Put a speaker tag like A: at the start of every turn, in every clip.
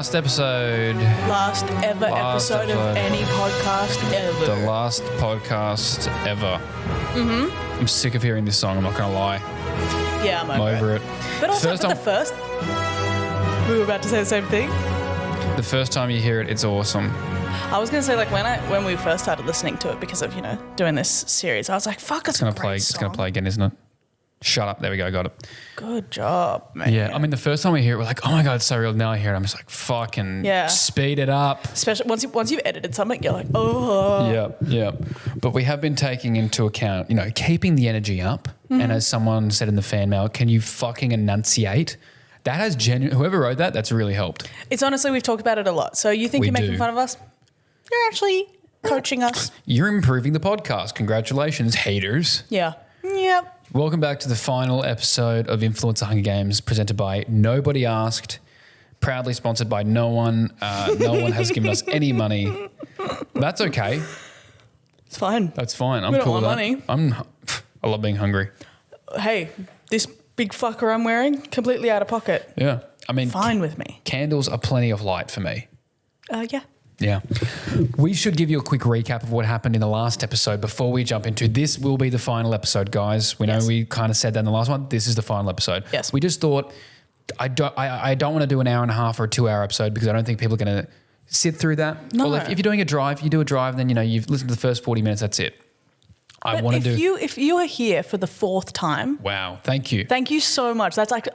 A: Last episode.
B: Last episode of any podcast ever.
A: The last podcast ever. Mm-hmm. I'm sick of hearing this song, I'm not going to lie.
B: Yeah, I'm
A: over it.
B: But also, the first... We were about to say the same thing.
A: The first time you hear it, it's awesome.
B: I was going to say, like, when we first started listening to it because of, doing this series, I was like, fuck, it's a great song.
A: It's going to play again, isn't it? Shut up. There we go. Got it.
B: Good job, man.
A: Yeah. I mean, the first time we hear it, we're like, oh my God, it's so real. Now I hear it, I'm just like, fucking speed it up.
B: Especially once you've edited something, you're like, oh.
A: Yeah. But we have been taking into account, keeping the energy up. Mm-hmm. And as someone said in the fan mail, can you fucking enunciate? That has whoever wrote that, that's really helped.
B: It's honestly, we've talked about it a lot. So you think you're making fun of us? You're actually coaching us.
A: You're improving the podcast. Congratulations, haters.
B: Yeah. Yep.
A: Welcome back to the final episode of Influencer Hunger Games, presented by Nobody Asked, proudly sponsored by no one. No one has given us any money. That's okay.
B: It's fine.
A: That's fine. I'm
B: we
A: cool
B: don't
A: with
B: want money.
A: I love being hungry.
B: Hey, this big fucker I'm wearing, completely out of pocket.
A: Yeah. I mean,
B: fine with me.
A: Candles are plenty of light for me.
B: Yeah.
A: Yeah. We should give you a quick recap of what happened in the last episode before we jump into this. Will be the final episode, guys. We know we kind of said that in the last one. This is the final episode.
B: Yes.
A: We just thought I don't want to do an hour and a half or a 2 hour episode because I don't think people are going to sit through that.
B: No.
A: Well, if you're doing a drive, you do a drive, then you've listened to the first 40 minutes, that's it.
B: If you are here for the fourth time,
A: wow, thank you.
B: Thank you so much. That's like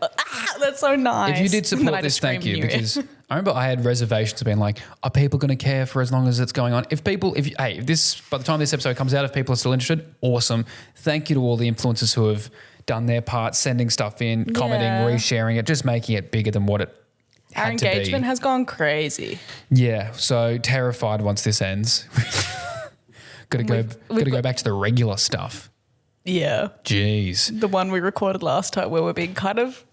B: that's so nice.
A: If you did support this, thank you. Because I remember I had reservations of being like, are people going to care for as long as it's going on? If by the time this episode comes out, if people are still interested, awesome. Thank you to all the influencers who have done their part, sending stuff in, commenting, resharing it, just making it bigger than what it had
B: Our engagement has gone crazy.
A: Yeah, so terrified once this ends. Got to go back to the regular stuff.
B: Yeah.
A: Jeez.
B: The one we recorded last time where we're being kind of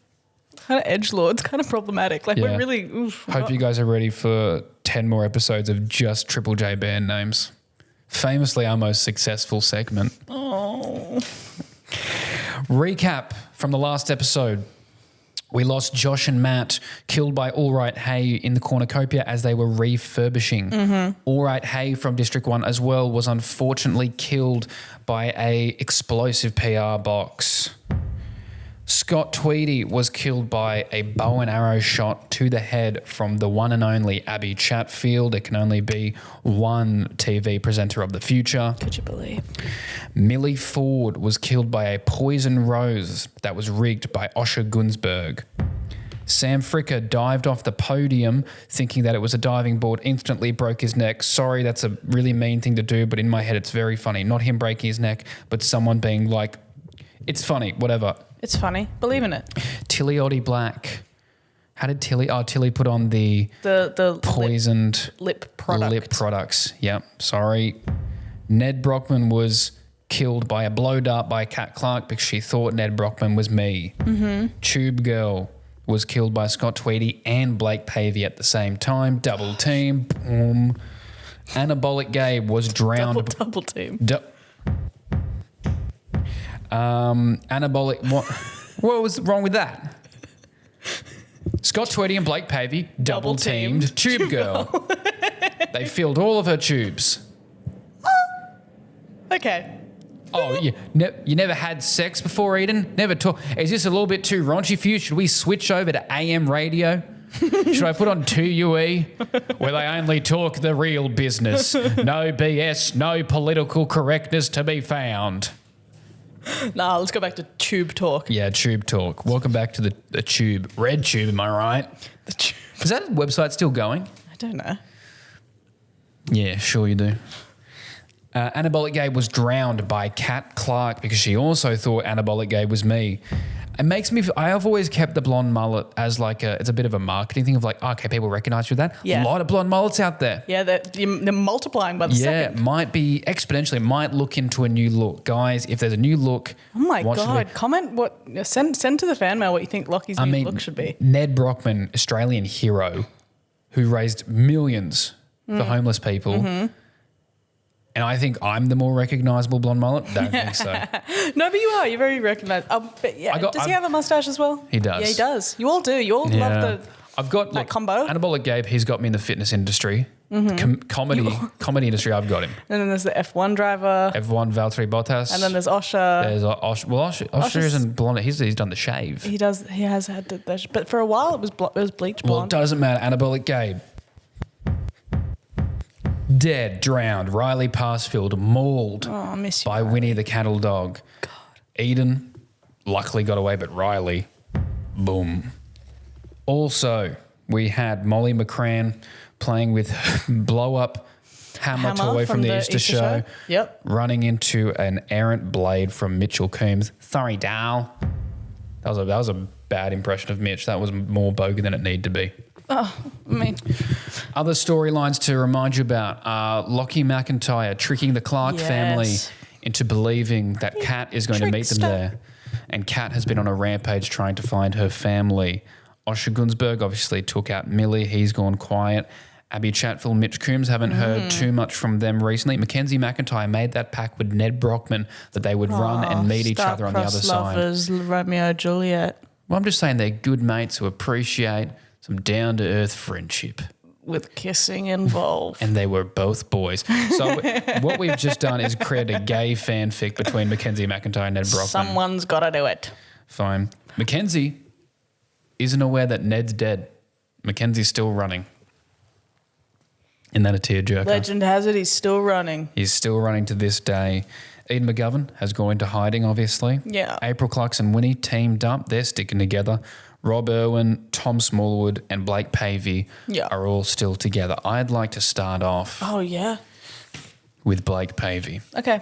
B: edgelords, kind of problematic. Like we're really...
A: Hope you guys are ready for 10 more episodes of just Triple J band names. Famously our most successful segment.
B: Oh.
A: Recap from the last episode. We lost Josh and Matt, killed by All Right Hey in the cornucopia as they were refurbishing. Mm-hmm. All Right Hey from District 1 as well was unfortunately killed by a explosive PR box. Scott Tweedy was killed by a bow and arrow shot to the head from the one and only Abby Chatfield. It can only be one TV presenter of the future.
B: Could you believe?
A: Millie Ford was killed by a poison rose that was rigged by Osher Gunsberg. Sam Fricker dived off the podium thinking that it was a diving board, instantly broke his neck. Sorry, that's a really mean thing to do, but in my head it's very funny. Not him breaking his neck, but someone being like, it's funny, whatever.
B: It's funny. Believe in it.
A: Tilly Oddie Black. How did Tilly... Oh, Tilly put on the poisoned...
B: Lip product.
A: Lip products. Yep. Sorry. Ned Brockman was killed by a blow dart by Kat Clark because she thought Ned Brockman was me. Mm-hmm. Tube Girl was killed by Scott Tweedy and Blake Pavey at the same time. Double team. Boom. Anabolic Gabe was drowned...
B: Double team.
A: Anabolic... What was wrong with that? Scott Tweedy and Blake Pavey double teamed Tube Girl. They filled all of her tubes.
B: Okay.
A: Oh, you never had sex before, Eden? Never talk. Is this a little bit too raunchy for you? Should we switch over to AM radio? Should I put on 2UE where they only talk the real business? No BS, no political correctness to be found.
B: Nah, let's go back to Tube Talk.
A: Yeah, Tube Talk. Welcome back to the Tube. Red Tube, am I right?
B: The Tube.
A: Is that website still going?
B: I don't know.
A: Yeah, sure you do. Anabolic Gabe was drowned by Kat Clark because she also thought Anabolic Gabe was me. It makes me... I have always kept the blonde mullet as like it's a bit of a marketing thing of like, okay, people recognise you with that.
B: Yeah.
A: A lot of blonde mullets out there.
B: Yeah, they're multiplying by the second.
A: Yeah, might be exponentially. Might look into a new look. Guys, if there's a new look...
B: Oh my God. Comment what... Send to the fan mail what you think Lockie's new look should be.
A: Ned Brockman, Australian hero who raised millions for homeless people... Mm-hmm. And I think I'm the more recognisable blonde mullet. Don't think so.
B: No, but you are. You're very recognised. But yeah, does he have a mustache as well?
A: He does.
B: Yeah, he does. You all do. You all love the...
A: I've got
B: That combo.
A: Anabolic Gabe. He's got me in the fitness industry, comedy industry. I've got him.
B: And then there's the F1 driver.
A: F1 Valtteri Bottas.
B: And then there's Osher.
A: There's Osher. Well, Osher isn't blonde. He's done the shave.
B: He has had the but for a while it was bleach blonde.
A: Well, it doesn't matter. Anabolic Gabe. Dead, drowned. Riley Passfield mauled
B: I miss you,
A: by Winnie the cattle dog.
B: God.
A: Eden luckily got away, but Riley, boom. Also, we had Molly McCran playing with blow-up hammer toy from the Easter show.
B: Yep.
A: Running into an errant blade from Mitchell Coombs. Sorry, Dal. That was a bad impression of Mitch. That was more bogey than it needed to be.
B: Oh, I mean.
A: Other storylines to remind you about. Lockie McIntyre tricking the Clark family into believing that Kat is going to meet them there. And Kat has been on a rampage trying to find her family. Osher Gunsberg obviously took out Millie. He's gone quiet. Abby Chatfield, Mitch Coombs, haven't heard too much from them recently. Mackenzie McIntyre made that pact with Ned Brockman that they would run and meet each other on the other side.
B: Lovers, Romeo and Juliet.
A: Well, I'm just saying they're good mates who appreciate some down-to-earth friendship.
B: With kissing involved.
A: And they were both boys. So what we've just done is create a gay fanfic between Mackenzie McIntyre and Ned Brockman.
B: Someone's got to do it.
A: Fine. Mackenzie isn't aware that Ned's dead. Mackenzie's still running. Isn't that a tearjerker?
B: Legend has it he's still running.
A: He's still running to this day. Eden McGovern has gone into hiding, obviously.
B: Yeah.
A: April Clarkson and Winnie teamed up. They're sticking together. Rob Irwin, Tom Smallwood and Blake Pavey are all still together. I'd like to start off with Blake Pavey.
B: Okay.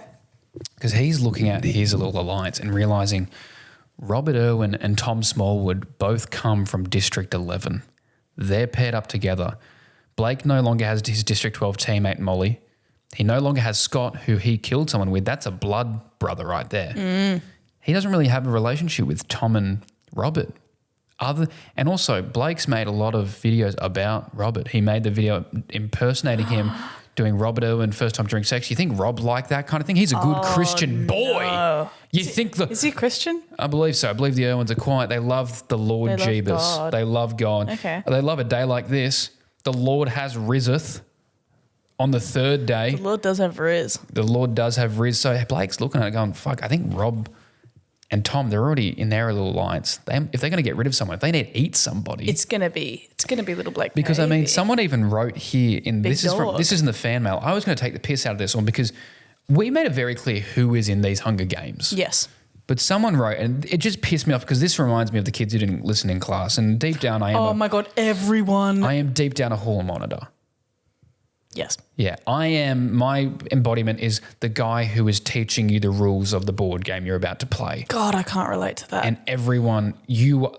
A: Because he's looking at his little alliance and realising Robert Irwin and Tom Smallwood both come from District 11. They're paired up together. Blake no longer has his District 12 teammate Molly. He no longer has Scott, who he killed someone with. That's a blood brother right there. He doesn't really have a relationship with Tom and Robert. And also, Blake's made a lot of videos about Robert. He made the video impersonating him, doing Robert Irwin first time during sex. You think Rob liked that kind of thing? He's a good Christian boy. No.
B: Is he Christian?
A: I believe so. I believe the Irwins are quiet. They love the Lord Jeebus. They love God.
B: Okay.
A: They love a day like this. The Lord has riseth on the third day.
B: The Lord does have riz.
A: The Lord does have riz. So Blake's looking at it going, fuck, I think Rob and Tom, they're already in their little alliance. If they're going to get rid of someone, if they need to eat somebody,
B: it's going to be little Blake.
A: Because
B: Pavey.
A: I mean, someone even wrote here in
B: Big
A: this
B: dog.
A: is in the fan mail. I was going to take the piss out of this one because we made it very clear who is in these Hunger Games.
B: Yes.
A: But someone wrote, and it just pissed me off because this reminds me of the kids who didn't listen in class. And deep down,
B: Oh my God, everyone.
A: I am deep down a hall monitor.
B: Yes.
A: Yeah, my embodiment is the guy who is teaching you the rules of the board game you're about to play.
B: God, I can't relate to that.
A: And everyone,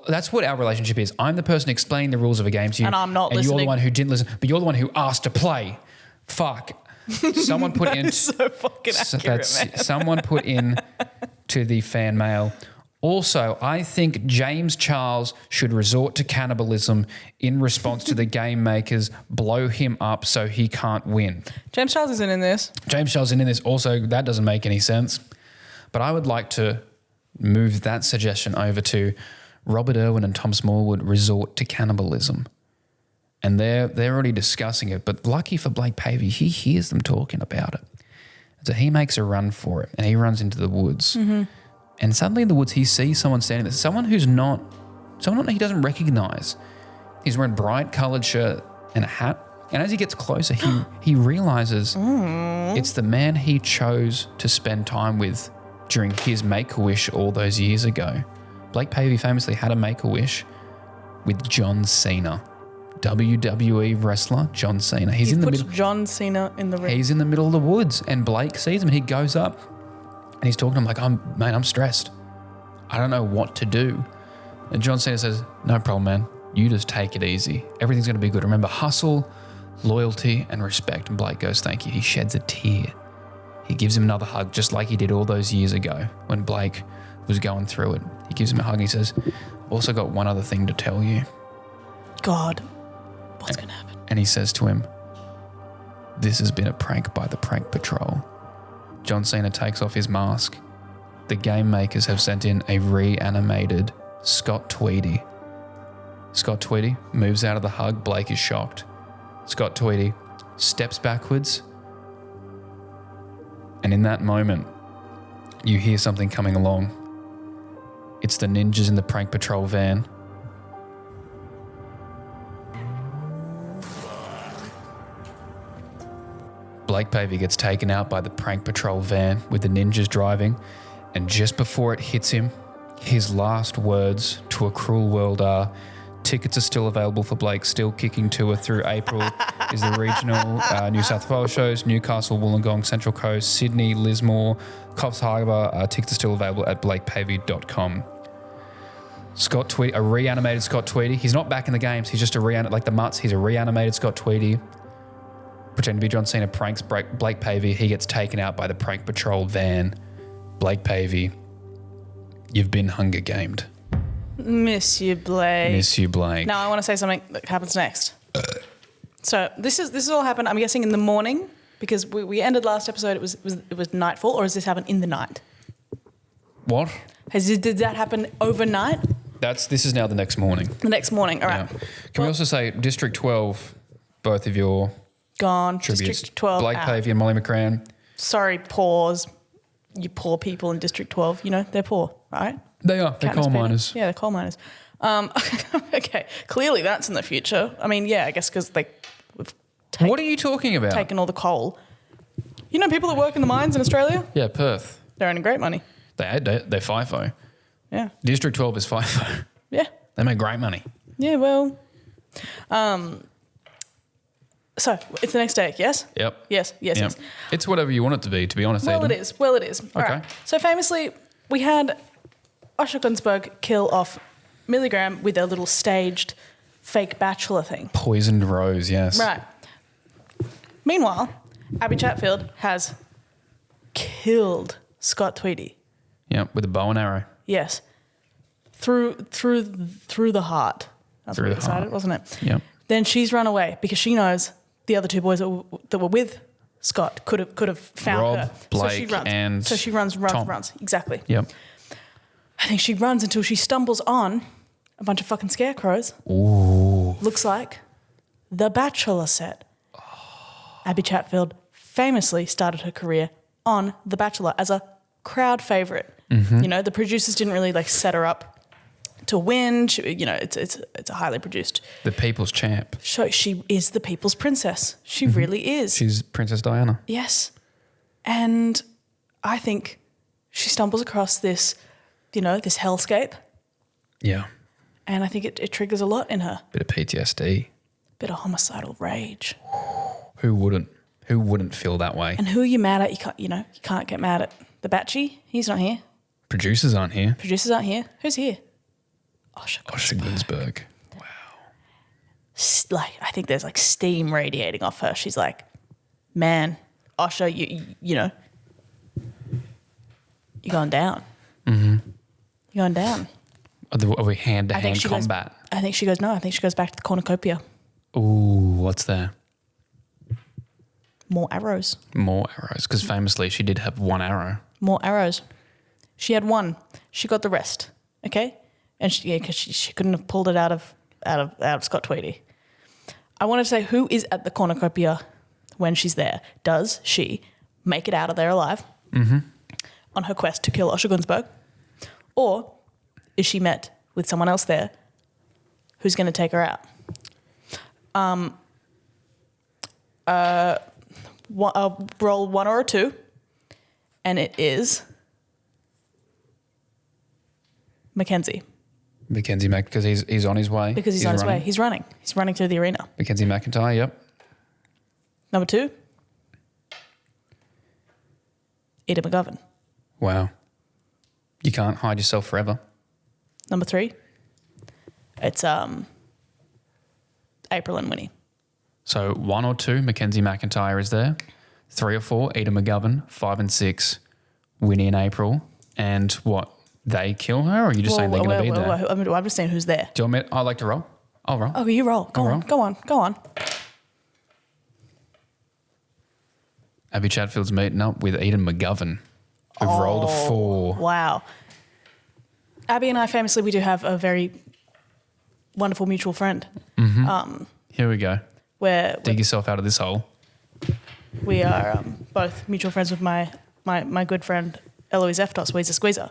A: that's what our relationship is. I'm the person explaining the rules of a game to you.
B: And I'm not
A: listening. And you're the one who didn't listen, but you're the one who asked to play. Fuck. Someone put in.
B: So fucking accurate, man.
A: Someone put in to the fan mail. Also, I think James Charles should resort to cannibalism in response to the game makers blow him up so he can't win.
B: James Charles isn't in this.
A: James Charles isn't in this. Also, that doesn't make any sense. But I would like to move that suggestion over to Robert Irwin and Tom Smallwood resort to cannibalism. And they're already discussing it. But lucky for Blake Pavey, he hears them talking about it. So he makes a run for it and he runs into the woods. Mm-hmm. And suddenly in the woods, he sees someone standing there. Someone he doesn't recognise. He's wearing bright coloured shirt and a hat. And as he gets closer, he realises it's the man he chose to spend time with during his Make-A-Wish all those years ago. Blake Pavey famously had a Make-A-Wish with John Cena, WWE wrestler John Cena. He's in the middle.
B: John Cena in the ring.
A: He's in the middle of the woods, and Blake sees him. And he goes up, and he's talking to him like, I'm stressed. I don't know what to do." And John Cena says, "No problem, man. You just take it easy. Everything's going to be good. Remember, hustle, loyalty, and respect." And Blake goes, "Thank you." He sheds a tear. He gives him another hug, just like he did all those years ago when Blake was going through it. He gives him a hug and he says, "I've also got one other thing to tell you."
B: God, what's going to happen?
A: And he says to him, "This has been a prank by the Prank Patrol." John Cena takes off his mask. The game makers have sent in a reanimated Scott Tweedy. Scott Tweedy moves out of the hug. Blake is shocked. Scott Tweedy steps backwards. And in that moment, you hear something coming along. It's the ninjas in the prank patrol van. Blake Pavey gets taken out by the prank patrol van with the ninjas driving, and just before it hits him, his last words to a cruel world are, "Tickets are still available for Blake's Still Kicking tour through April." Is the regional New South Wales shows, Newcastle, Wollongong, Central Coast, Sydney, Lismore, Coffs Harbour. Tickets are still available at blakepavey.com. Scott Tweedy, a reanimated Scott Tweedy. He's not back in the games. He's just like the Mutts. He's a reanimated Scott Tweedy. Pretending to be John Cena, pranks Blake Pavey. He gets taken out by the prank patrol van. Blake Pavey, you've been Hunger Gamed.
B: Miss you, Blake.
A: Miss you, Blake.
B: Now I want to say something that happens next. So this is all happened, I'm guessing, in the morning, because we ended last episode, it was nightfall, or has this happened in the night?
A: What?
B: Did that happen overnight?
A: This is now the next morning.
B: The next morning, all right.
A: Yeah. Can we also say District 12, both of your
B: gone,
A: tributes.
B: District 12
A: Blake
B: out.
A: Pavey and Molly McCran.
B: Sorry, poors. You poor people in District 12, they're poor, right?
A: They are. They're coal miners.
B: Yeah, they're coal miners. Okay, clearly that's in the future. I mean, yeah, I guess because we've
A: What are you talking about?
B: taken all the coal. People that work in the mines in Australia?
A: Yeah, Perth.
B: They're earning great money.
A: They're FIFO.
B: Yeah.
A: District 12 is FIFO.
B: Yeah.
A: They make great money.
B: Yeah, well. So, it's the next day, yes?
A: Yep.
B: Yes.
A: It's whatever you want it to be honest.
B: Well,
A: Edan.
B: it is. All right. So, famously, we had Osher Gunsberg kill off Milligram with a little staged fake bachelor thing.
A: Poisoned rose, yes.
B: Right. Meanwhile, Abby Chatfield has killed Scott Tweedy.
A: Yep, with a bow and arrow.
B: Yes. Through the heart. That's
A: Through
B: what we
A: the
B: decided,
A: heart.
B: wasn't it?
A: Yep.
B: Then she's run away because she knows the other two boys that were with Scott could have found
A: Rob,
B: her.
A: Blake,
B: so she runs.
A: and
B: So she runs.
A: Tom.
B: Exactly.
A: Yep.
B: I think she runs until she stumbles on a bunch of fucking scarecrows.
A: Ooh.
B: Looks like the Bachelor set. Abby Chatfield famously started her career on The Bachelor as a crowd favourite.
A: Mm-hmm.
B: The producers didn't really set her up to win. It's a highly produced
A: The people's champ.
B: show. She is the people's princess. She really is.
A: She's Princess Diana.
B: Yes. And I think she stumbles across this, this hellscape.
A: Yeah.
B: And I think it triggers a lot in her.
A: Bit of PTSD.
B: Bit of homicidal rage.
A: Who wouldn't? Who wouldn't feel that way?
B: And who are you mad at? You can't get mad at the Batchy. He's not here.
A: Producers aren't here.
B: Producers aren't here. Who's here? Osher
A: Gunsberg.
B: I think there's steam radiating off her. She's like, man, Osher, you're going down. Mm-hmm. You're going down.
A: Are we hand-to-hand combat?
B: I think she goes, no, I think she goes back to the cornucopia.
A: Ooh, what's there?
B: More arrows.
A: More arrows. Because famously, she did have one arrow.
B: More arrows. She had one. She got the rest. Okay? And because she couldn't have pulled it out of Scott Tweedy. I want to say, who is at the cornucopia when she's there? Does she make it out of there alive on her quest to kill Osher Gunsberg? Or is she met with someone else there who's going to take her out? Roll one or a two, and it is Mackenzie.
A: Mackenzie because he's on his way.
B: Because he's on his way. He's running. He's running through the arena.
A: Mackenzie McIntyre, yep.
B: Number two, Edan McGovern.
A: Wow. You can't hide yourself forever.
B: Number three, it's April and Winnie.
A: So 1 or 2, Mackenzie McIntyre is there. 3 or 4, Edan McGovern. 5 and 6, Winnie and April. And what? They kill her, or are you just saying they're going to be there?
B: I'm just saying who's there.
A: Do you want me? I like to roll. I'll roll.
B: Oh, you roll. Go on.
A: Abby Chatfield's meeting up with Edan McGovern, who've rolled a 4.
B: Wow. Abby and I famously, we do have a very wonderful mutual friend.
A: Here we go.
B: Where
A: Dig yourself out of this hole.
B: we are both mutual friends with my good friend Eloise Eftos, Weezer Squeezer.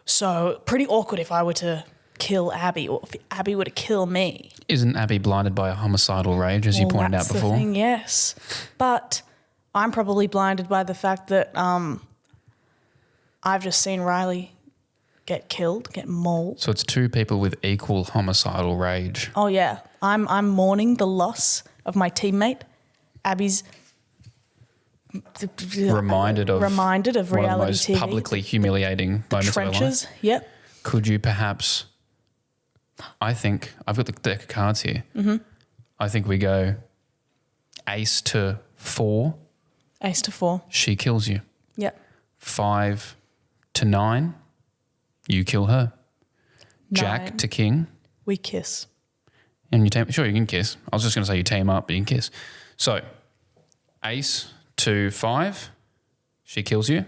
B: So pretty awkward if I were to kill Abby or if Abby were to kill me.
A: Isn't Abby blinded by a homicidal rage, as you pointed out before?
B: That's the thing, yes. But I'm probably blinded by the fact that I've just seen Riley get killed, get mauled.
A: So it's two people with equal homicidal rage.
B: Oh yeah, I'm mourning the loss of my teammate. Abby's
A: Reminded of
B: reality
A: one of the most
B: TV.
A: publicly humiliating moments
B: Trenches,
A: of her life.
B: yep.
A: Could you perhaps? I think I've got the deck of cards here. Mm-hmm. I think we go ace to 4.
B: Ace to 4.
A: She kills you.
B: Yep.
A: 5 to 9. You kill her.
B: 9.
A: Jack to king.
B: We kiss.
A: And you team. Sure, you can kiss. I was just going to say you team up, but you can kiss. So, ace to 5. She kills you.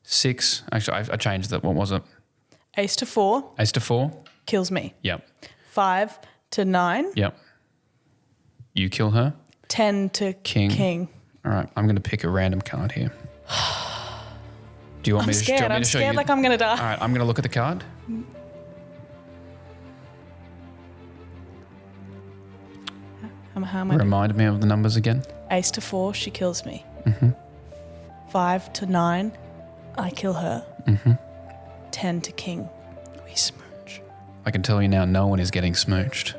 A: 6. Actually, I changed that. What was it?
B: Ace to 4.
A: Ace to 4.
B: Kills me.
A: Yep.
B: 5 to 9.
A: Yep. You kill her.
B: 10 to king.
A: All right. I'm going to pick a random card here. Do you want me to?
B: Scared.
A: Do you want me
B: I'm
A: to show
B: scared
A: you?
B: like I'm going to
A: All
B: die.
A: right. I'm going to look at the card.
B: How am I?
A: Remind me of the numbers again.
B: Ace to 4, she kills me.
A: Mm-hmm.
B: 5 to 9, I kill her.
A: Mm-hmm.
B: 10 to king, we smooch.
A: I can tell you now, no one is getting smooched.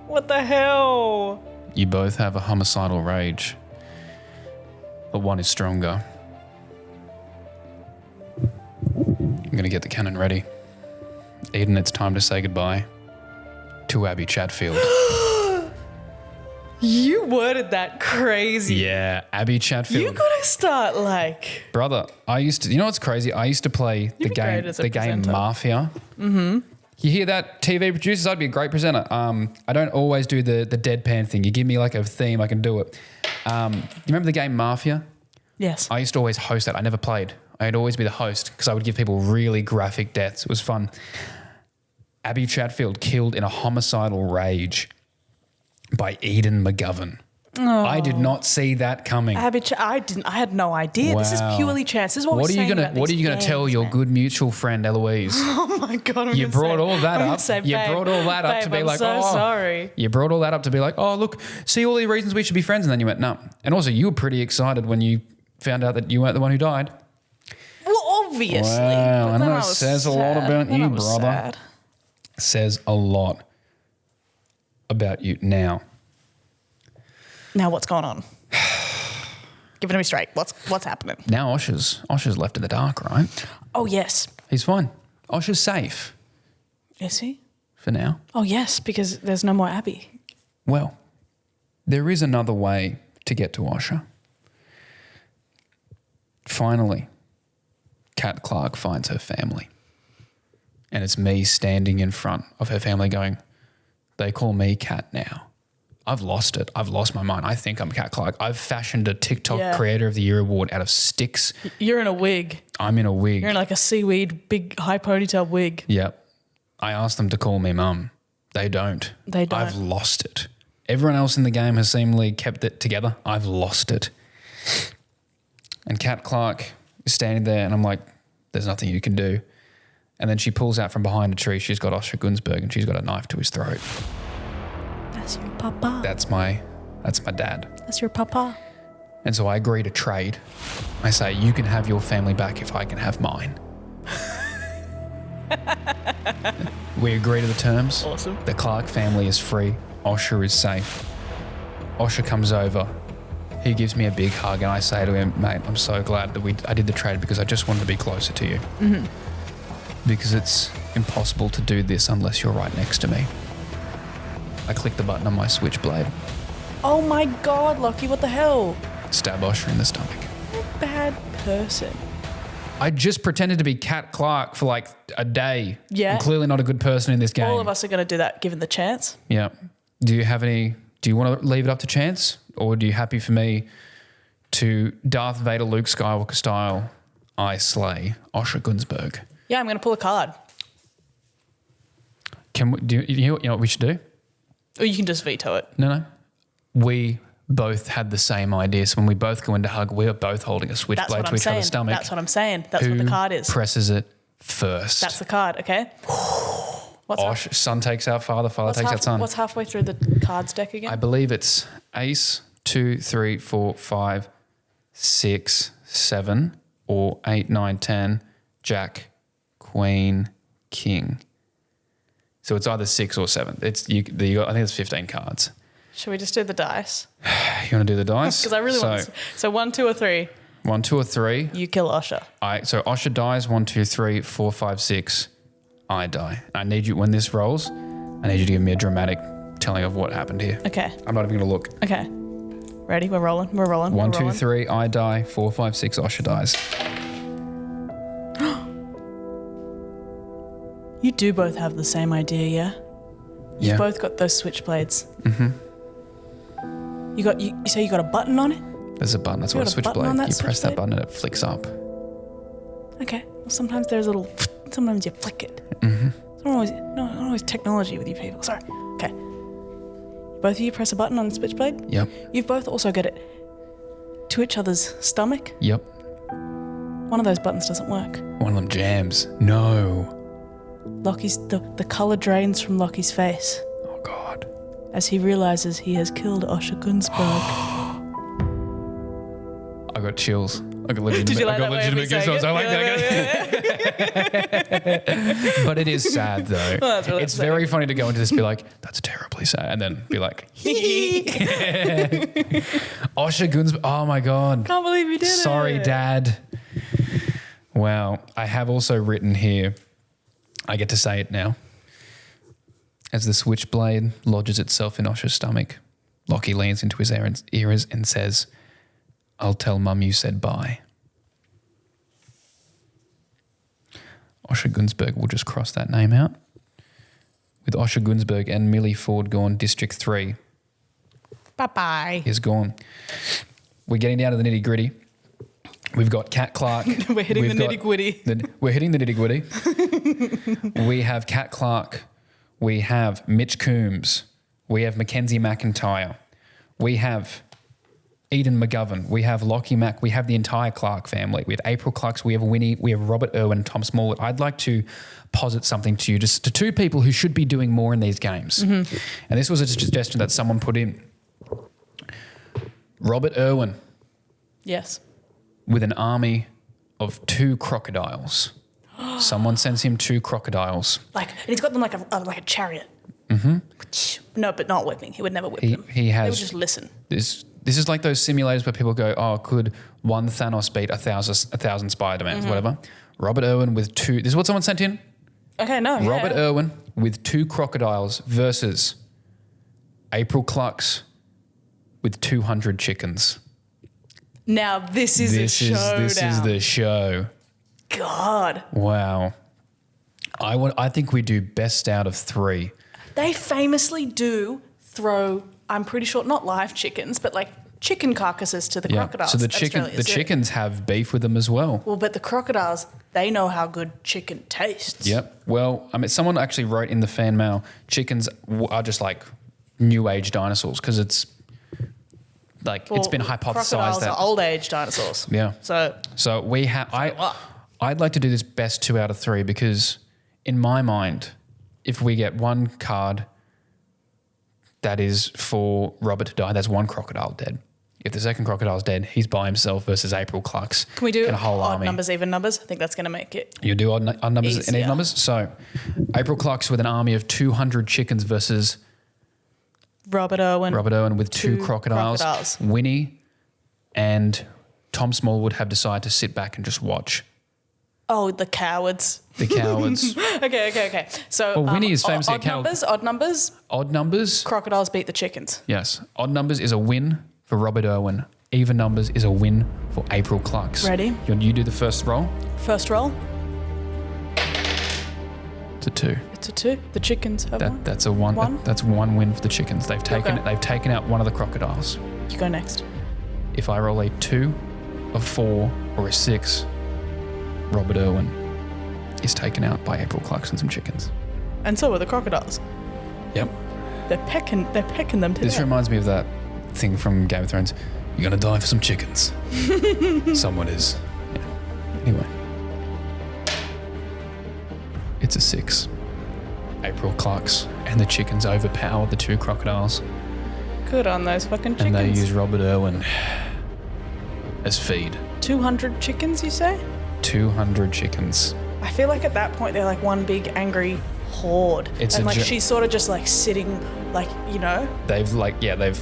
B: What the hell?
A: You both have a homicidal rage, but one is stronger. I'm going to get the cannon ready. Eden, it's time to say goodbye to Abby Chatfield.
B: You worded that crazy.
A: Yeah, Abby Chatfield.
B: You gotta start like.
A: Brother, I used to, you know what's crazy? I used to play the
B: be great as a
A: game
B: presenter.
A: Mafia. Mm-hmm. You hear that, TV producers? I'd be a great presenter. I don't always do the deadpan thing. You give me like a theme, I can do it. You remember the game Mafia?
B: Yes.
A: I used to always host that. I never played. I'd always be the host because I would give people really graphic deaths. It was fun. Abby Chatfield killed in a homicidal rage by Eden McGovern.
B: Oh.
A: I did not see that coming.
B: Abby, I didn't. I had no idea. This is
A: Wow.
B: purely chance. This is what
A: What
B: we're
A: are you
B: saying
A: gonna
B: about
A: What are
B: these
A: you gonna tell
B: games,
A: your
B: man.
A: good mutual friend Eloise?
B: Oh my god!
A: You brought all that up. You brought all that up to be
B: I'm
A: like,
B: so
A: oh,
B: sorry.
A: You brought all that up to be like, oh, look, see all the reasons we should be friends, and then you went, no. And also, you were pretty excited when you found out that you weren't the one who died.
B: Well, obviously.
A: Wow,
B: but
A: I
B: then
A: know it
B: was
A: says a lot
B: sad.
A: about
B: Then
A: you,
B: I was
A: brother.
B: sad.
A: Says a lot about you. Now,
B: Now what's going on? Give it to me straight. What's happening?
A: now Osher's left in the dark, right?
B: Oh yes.
A: He's fine. Osher's safe
B: Is he?
A: for now.
B: Oh yes, because there's no more Abby.
A: Well, there is another way to get to Osher. Finally, Kat Clark finds her family. And it's me standing in front of her family going, they call me Kat now. I've lost it. I've lost my mind. I think I'm Kat Clark. I've fashioned a TikTok
B: Yeah.
A: Creator of the Year award out of sticks.
B: You're in a wig.
A: I'm in a wig.
B: You're in like a seaweed, big high ponytail wig.
A: Yep. I asked them to call me mum. They don't.
B: They don't.
A: I've lost it. Everyone else in the game has seemingly kept it together. I've lost it. And Kat Clark is standing there and I'm like, there's nothing you can do. And then she pulls out from behind a tree. She's got Osher Gunsberg and she's got a knife to his throat.
B: That's your papa.
A: That's my dad.
B: That's your papa.
A: And so I agree to trade. I say, you can have your family back if I can have mine. We agree to the terms.
B: Awesome.
A: The Clark family is free. Osher is safe. Osher comes over. He gives me a big hug and I say to him, mate, I'm so glad that I did the trade because I just wanted to be closer to you. Mm-hmm. Because it's impossible to do this unless you're right next to me. I click the button on my switchblade.
B: Oh my God, Lockie, what the hell?
A: Stab Osher in the stomach.
B: You're a bad person.
A: I just pretended to be Kat Clark for like a day.
B: Yeah.
A: I'm clearly not a good person in this game.
B: All of us are going to do that given the chance.
A: Yeah. Do you want to leave it up to chance? Or are you happy for me to Darth Vader Luke Skywalker style, I slay Osher Gunsberg?
B: Yeah, I'm going to pull a card.
A: you know what we should do?
B: Or you can just veto it.
A: No. We both had the same idea. So when we both go into hug, we are both holding a switchblade to each other's stomach.
B: That's what I'm saying. That's what the card is.
A: Presses it first?
B: That's the card, okay?
A: Son takes out father, father takes out son.
B: What's halfway through the cards deck again?
A: I believe it's ace, 2, 3, 4, 5, 6, 7, or 8, 9, 10, jack, queen, king. So it's either 6 or 7. I think it's 15 cards.
B: Should we just do the dice?
A: You want to do the dice?
B: Because I really want to. So 1, 2, or 3.
A: 1, 2, or 3.
B: You kill Osher.
A: So Osher dies. 1, 2, 3, 4, 5, 6. I die. I need you, when this rolls, I need you to give me a dramatic telling of what happened here.
B: Okay.
A: I'm not even going to look.
B: Okay. Ready? We're rolling.
A: 1, 2, 3. I die. 4, 5, 6. Osher dies.
B: You do both have the same idea, yeah? You've both got those switchblades. Mm-hmm. You say you got a button on it?
A: There's a button. That's what a switchblade. You press that button and it flicks up.
B: Okay. Well, sometimes there's a little. Sometimes you flick it.
A: Mm-hmm.
B: It's not always technology with you people. Sorry. Okay. Both of you press a button on the switchblade.
A: Yep.
B: You've both also got it to each other's stomach.
A: Yep.
B: One of those buttons doesn't work.
A: One of them jams. No.
B: Locky's the colour drains from Locky's face.
A: Oh God.
B: As he realises he has killed Osher Gunsberg.
A: I got chills. I got legitimate goosebumps. I like that. But it is sad though.
B: Well, really
A: it's very funny to go into this and be like, that's terribly sad. And then be like, Osher Gunsberg. Oh my God.
B: Can't believe you did it.
A: Sorry, Dad. Wow. I have also written here, I get to say it now. As the switchblade lodges itself in Osher's stomach, Lockie leans into his ears and says, I'll tell Mum you said bye. Osher Gunsberg will just cross that name out. With Osher Gunsberg and Millie Ford gone, District 3
B: Bye-bye.
A: is gone. We're getting down to the nitty-gritty. We've got Cat Clark.
B: We're hitting the nitty-gritty.
A: We're hitting the nitty-gritty. We have Cat Clark. We have Mitch Coombs. We have Mackenzie McIntyre. We have Eden McGovern. We have Lockie Mack. We have the entire Clark family. We have April Clarks. We have Winnie. We have Robert Irwin, Tom Smallwood. I'd like to posit something to you, just to two people who should be doing more in these games. Mm-hmm. And this was a suggestion that someone put in. Robert Irwin.
B: Yes.
A: With an army of 2 crocodiles. Someone sends him 2 crocodiles.
B: And he's got them like a chariot. Mm-hmm. No, but not whipping. He would never whip them.
A: He has.
B: They would just listen.
A: This is like those simulators where people go, oh, could one Thanos beat a thousand Spider-Mans, whatever. Robert Irwin with 2. This is what someone sent in.
B: Okay, no.
A: Robert Irwin with 2 crocodiles versus April Clucks with 200 chickens.
B: Now this is a showdown.
A: This is the show.
B: God.
A: Wow. I think we do best out of 3.
B: They famously do throw, I'm pretty sure, not live chickens, but like chicken carcasses to the crocodiles.
A: So the chickens have beef with them as well.
B: Well, but the crocodiles, they know how good chicken tastes.
A: Yep. Well, I mean, someone actually wrote in the fan mail, chickens are just like new age dinosaurs because it's like it's been hypothesized
B: crocodiles
A: that
B: are old age dinosaurs.
A: Yeah.
B: So
A: we have. I'd like to do this best 2 out of 3 because in my mind, if we get one card that is for Robert to die, that's 1 crocodile dead. If the second crocodile's dead, he's by himself versus April Clucks.
B: Can we do
A: and a whole
B: odd
A: army.
B: Numbers, even numbers? I think that's going to make it.
A: You do odd numbers and even
B: easier.
A: numbers. So April Clucks with an army of 200 chickens versus
B: Robert Irwin
A: with 2 crocodiles. Winnie and Tom Smallwood have decided to sit back and just watch.
B: Oh, the cowards.
A: The cowards.
B: Okay. So
A: Winnie is famously a coward.
B: Odd numbers.
A: Odd numbers.
B: Crocodiles beat the chickens.
A: Yes. Odd numbers is a win for Robert Irwin. Even numbers is a win for April Clucks.
B: Ready?
A: You do the first roll.
B: First roll.
A: It's a 2.
B: It's a 2. The chickens have one.
A: That's a 1.
B: One?
A: That's 1 win for the chickens. They've taken out one of the crocodiles.
B: You go next.
A: If I roll a 2, a 4, or a 6, Robert Irwin is taken out by April Clucks and some chickens.
B: And so are the crocodiles.
A: Yep.
B: They're pecking them to
A: This
B: death.
A: reminds me of that thing from Game of Thrones. You're going to die for some chickens. Someone is. Yeah. Anyway. It's a 6. April clucks and the chickens overpower the 2 crocodiles.
B: Good on those fucking chickens.
A: And they use Robert Irwin as feed.
B: 200 chickens, you say?
A: 200 chickens.
B: I feel like at that point they're like one big angry horde.
A: It's
B: and
A: a
B: like she's sort of just like sitting, like, you know.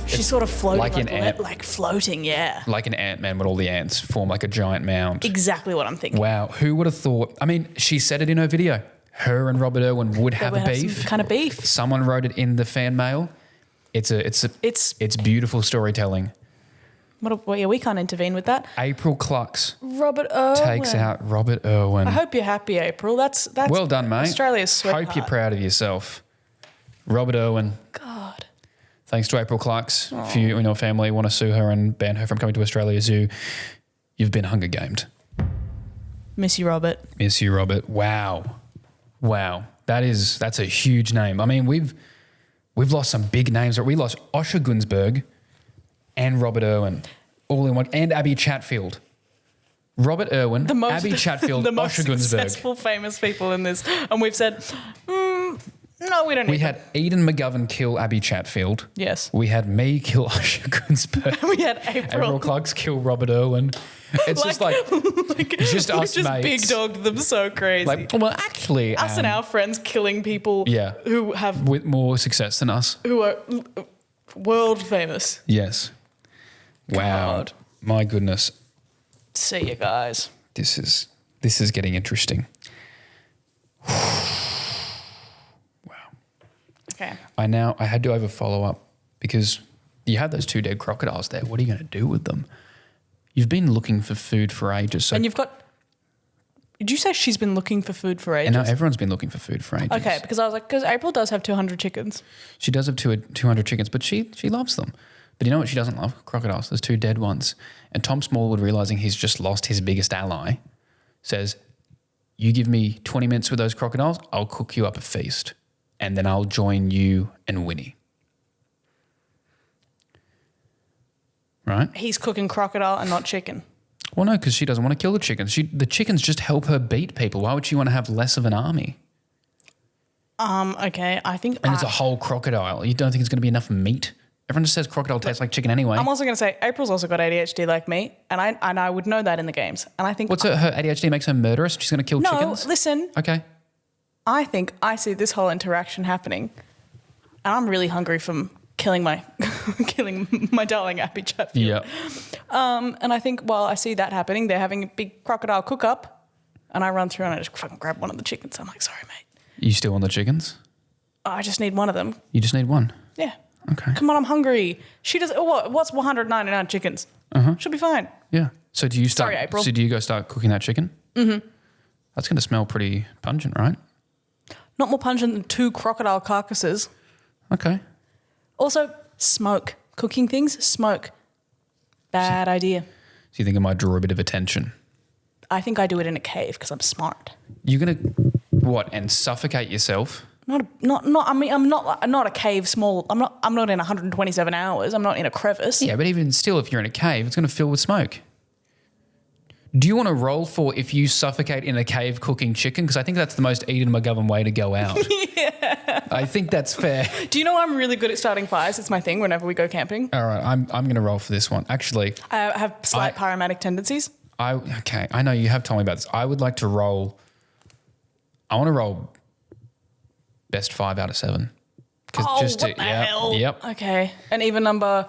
A: She's
B: sort of floating,
A: like an ant,
B: like floating, yeah.
A: like an Ant-Man, but all the ants form like a giant mound.
B: Exactly what I'm thinking.
A: Wow, who would have thought? I mean, she said it in her video. Her and Robert Irwin would have a beef.
B: Some kind of beef.
A: Someone wrote it in the fan mail. It's beautiful storytelling.
B: We can't intervene with that.
A: April clucks.
B: Robert Irwin
A: takes out Robert Irwin.
B: I hope you're happy, April. That's
A: well done, mate.
B: Australia's sweetheart.
A: Hope you're proud of yourself. Robert Irwin.
B: God.
A: Thanks to April Clarks. If you and your family want to sue her and ban her from coming to Australia Zoo, you've been Hunger Gamed.
B: Miss you, Robert.
A: Miss you, Robert. Wow. That's a huge name. I mean, we've lost some big names. We lost Osher Gunsberg and Robert Irwin all in one, and Abby Chatfield. Robert Irwin, Abby Chatfield,
B: the most
A: Osher Gunsberg.
B: successful famous people in this, and we've said, no, we don't need
A: We had Eden McGovern kill Abby Chatfield.
B: Yes.
A: We had me kill Osher Gunsberg.
B: We had April
A: Clarks kill Robert Irwin. It's just like just us
B: just
A: mates.
B: big dogged them so crazy.
A: Like, well, actually,
B: us and our friends killing people who have
A: with more success than us.
B: Who are world famous.
A: Yes. Wow.
B: God.
A: My goodness.
B: See you guys.
A: This is getting interesting.
B: Okay.
A: I had to over follow up because you have those 2 dead crocodiles there. What are you going to do with them? You've been looking for food for ages. So
B: and you've got. Did you say she's been looking for food for ages?
A: And now everyone's been looking for food for ages.
B: Okay, because I was like, because April does have 200 chickens.
A: She does have 200 chickens, but she loves them. But you know what she doesn't love? Crocodiles. There's 2 dead ones. And Tom Smallwood, realising he's just lost his biggest ally, says, you give me 20 minutes with those crocodiles, I'll cook you up a feast. And then I'll join you and Winnie. Right?
B: He's cooking crocodile and not chicken.
A: Well, no, because she doesn't want to kill the chickens. The chickens just help her beat people. Why would she want to have less of an army?
B: Okay, I think...
A: And it's a whole crocodile. You don't think it's going to be enough meat? Everyone just says crocodile tastes like chicken anyway.
B: I'm also going to say April's also got ADHD like me, and I would know that in the games. And I think...
A: What's her ADHD makes her murderous? She's going to kill chickens?
B: No, listen.
A: Okay.
B: I think I see this whole interaction happening, and I'm really hungry from killing my darling Abby Chatfield.
A: Yeah.
B: And I think while I see that happening, they're having a big crocodile cook-up, and I run through and I just fucking grab one of the chickens. I'm like, sorry, mate.
A: You still want the chickens?
B: I just need one of them.
A: You just need one?
B: Yeah.
A: Okay.
B: Come on, I'm hungry. She does. What's 199 chickens? She'll be fine.
A: Yeah. So do you start?
B: Sorry, April.
A: So do you go start cooking that chicken? Mm-hmm. That's going to smell pretty pungent, right?
B: Not more pungent than 2 crocodile carcasses.
A: Okay.
B: Also, smoke. Cooking things, smoke. Bad idea.
A: So you think it might draw a bit of attention?
B: I think I do it in a cave because I'm smart.
A: You're going to what? And suffocate yourself?
B: I mean, I'm not a cave small. I'm not in 127 hours. I'm not in a crevice.
A: Yeah, but even still, if you're in a cave, it's going to fill with smoke. Do you want to roll for if you suffocate in a cave cooking chicken? Because I think that's the most Eden McGovern way to go out. Yeah. I think that's fair.
B: Do you know I'm really good at starting fires? It's my thing whenever we go camping.
A: All right, I'm going to roll for this one. Actually,
B: I have slight pyromatic tendencies.
A: Okay, I know you have told me about this. I would like to roll. I want to roll best 5 out of 7.
B: Oh, what the hell?
A: Yep.
B: Okay, an even number.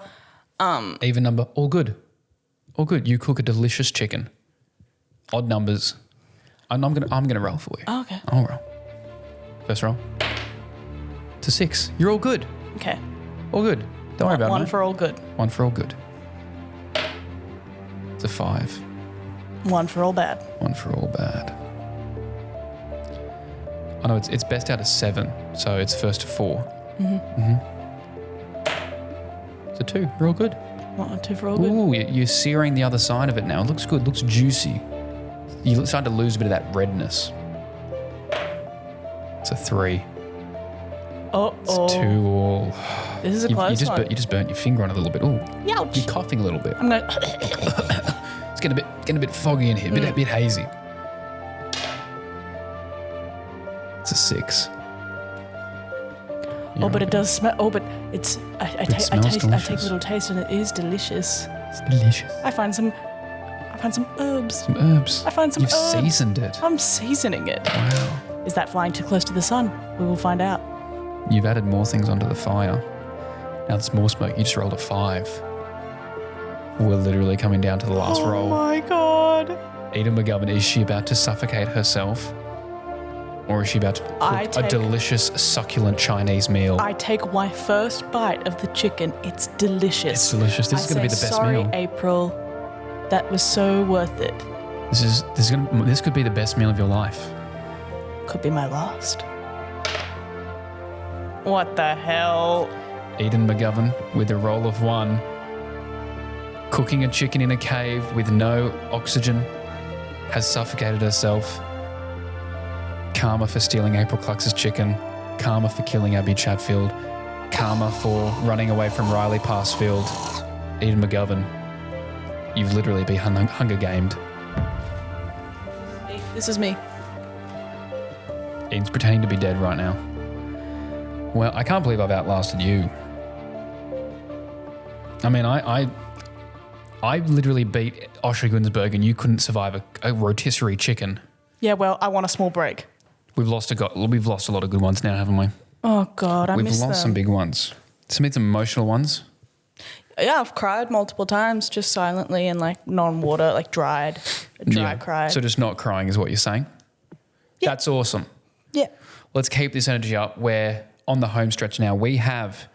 A: Even number, all good. All good. You cook a delicious chicken. Odd numbers. I'm gonna roll for you.
B: Oh, okay.
A: I'll roll. First roll. It's a 6. You're all good.
B: Okay.
A: All good. Don't worry about it.
B: One
A: mate.
B: for all good.
A: One for all good. It's a 5.
B: One for all bad.
A: One for all bad. I know it's best out of 7, so it's first to 4. It's a 2. You're all good.
B: 1, 2 for all good.
A: Ooh, you're searing the other side of it now. It looks good. It looks juicy. You're starting to lose a bit of that redness. It's a 3.
B: Uh-oh.
A: 2-2.
B: This is a close one.
A: You just burnt your finger on it a little bit. Ooh.
B: Youch.
A: You're coughing a little bit.
B: I'm going
A: It's getting a bit foggy in here, a bit hazy. It's a 6.
B: Oh, but it does smell. Oh, but it's. I take a little taste, and it is delicious.
A: It's delicious.
B: I find some herbs.
A: Some herbs.
B: I find some
A: You've
B: herbs.
A: seasoned it.
B: I'm seasoning it.
A: Wow.
B: Is that flying too close to the sun? We will find out.
A: You've added more things onto the fire. Now there's more smoke. You just rolled a 5. We're literally coming down to the last roll.
B: Oh my god.
A: Edan McGovern, is she about to suffocate herself? Or is she about to cook a delicious, succulent Chinese meal?
B: I take my first bite of the chicken. It's delicious.
A: It's delicious. This is going to be the best meal.
B: Sorry, April. That was so worth it.
A: This could be the best meal of your life.
B: Could be my last. What the hell?
A: Edan McGovern with a roll of 1. Cooking a chicken in a cave with no oxygen. Has suffocated herself. Karma for stealing April Clux's chicken. Karma for killing Abby Chatfield. Karma for running away from Riley Passfield. Edan McGovern, you've literally been Hunger Gamed.
B: This is me.
A: Edan's pretending to be dead right now. Well, I can't believe I've outlasted you. I mean, I literally beat Osher Gunsberg and you couldn't survive a rotisserie chicken.
B: Yeah, well, I want a small break.
A: We've lost a lot of good ones now, haven't we?
B: Oh, God, I miss them.
A: We've lost some big ones. Some emotional ones.
B: Yeah, I've cried multiple times, just silently and like non-water, like dry cried.
A: So just not crying is what you're saying?
B: Yeah.
A: That's awesome.
B: Yeah.
A: Let's keep this energy up. We're on the home stretch now. We have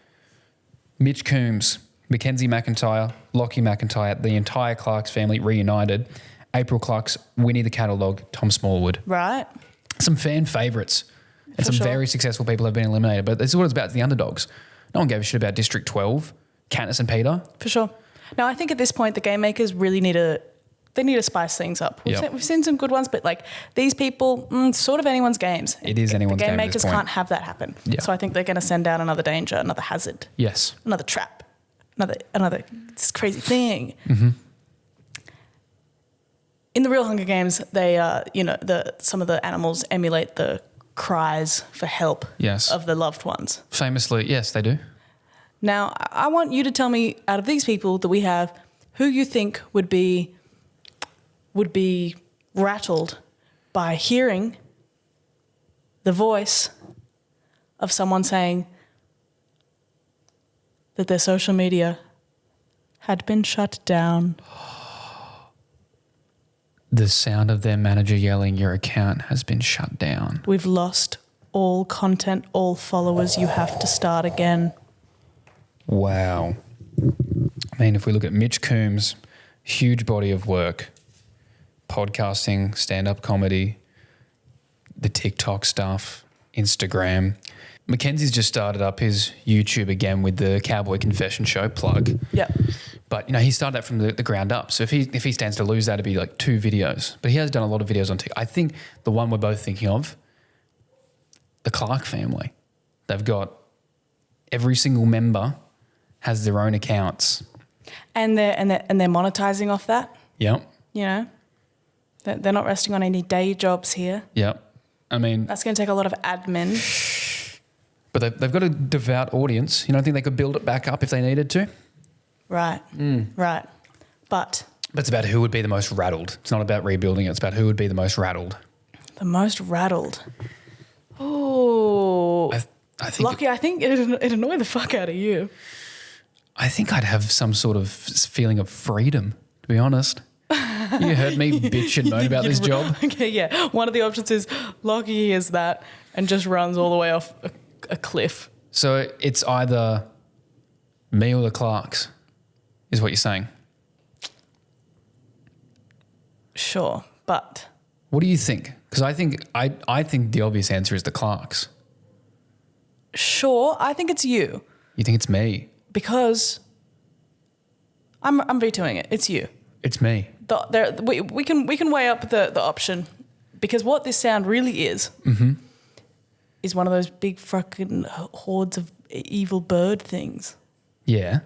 A: Mitch Coombs, Mackenzie McIntyre, Lachy McIntyre, the entire Clarks family reunited. April Clarks, Winnie the Cattle Dog, Tom Smallwood.
B: Right.
A: Some fan favourites. And some very successful people have been eliminated. But this is what it's about, the underdogs. No one gave a shit about District 12, Katniss and Peter.
B: For sure. Now, I think at this point, the game makers really need to spice things up. We've seen some good ones, but like these people, sort of anyone's games.
A: It is anyone's game.
B: The game makers can't have that happen.
A: Yeah.
B: So I think they're going to send out another danger, another hazard.
A: Yes.
B: Another trap. Another this crazy thing.
A: Mm-hmm.
B: In the real Hunger Games, they some of the animals emulate the cries for help of the loved ones.
A: Famously, yes, they do.
B: Now, I want you to tell me, out of these people that we have, who you think would be rattled by hearing the voice of someone saying that their social media had been shut down.
A: The sound of their manager yelling, your account has been shut down.
B: We've lost all content, all followers. You have to start again.
A: Wow. I mean, if we look at Mitch Coombs, huge body of work, podcasting, stand-up comedy, the TikTok stuff, Instagram. Mackenzie's just started up his YouTube again with the Cowboy Confession Show plug.
B: Yep.
A: But, he started that from the ground up. So if he stands to lose that, it'd be like 2 videos. But he has done a lot of videos on TikTok. I think the one we're both thinking of, the Clark family. They've got every single member has their own accounts.
B: And they're monetizing off that.
A: Yep.
B: They're not resting on any day jobs here.
A: Yep. I mean,
B: that's going to take a lot of admin.
A: But they've got a devout audience. You don't think they could build it back up if they needed to?
B: Right. Right. But
A: it's about who would be the most rattled. It's not about rebuilding it. It's about who would be the most rattled.
B: The most rattled. Oh.
A: I think
B: Lachy, I think it'd annoy the fuck out of you.
A: I think I'd have some sort of feeling of freedom, to be honest. You heard me bitch and moan about this job.
B: Okay, yeah. One of the options is Lachy hears that and just runs all the way off a cliff.
A: So it's either me or the Clarks, is what you're saying.
B: Sure, but
A: what do you think? Because I think the obvious answer is the Clarks.
B: Sure, I think it's you.
A: You think it's me?
B: Because I'm vetoing it. It's you.
A: It's me.
B: We can weigh up the option, because what this sound really is is one of those big fucking hordes of evil bird things.
A: Yeah.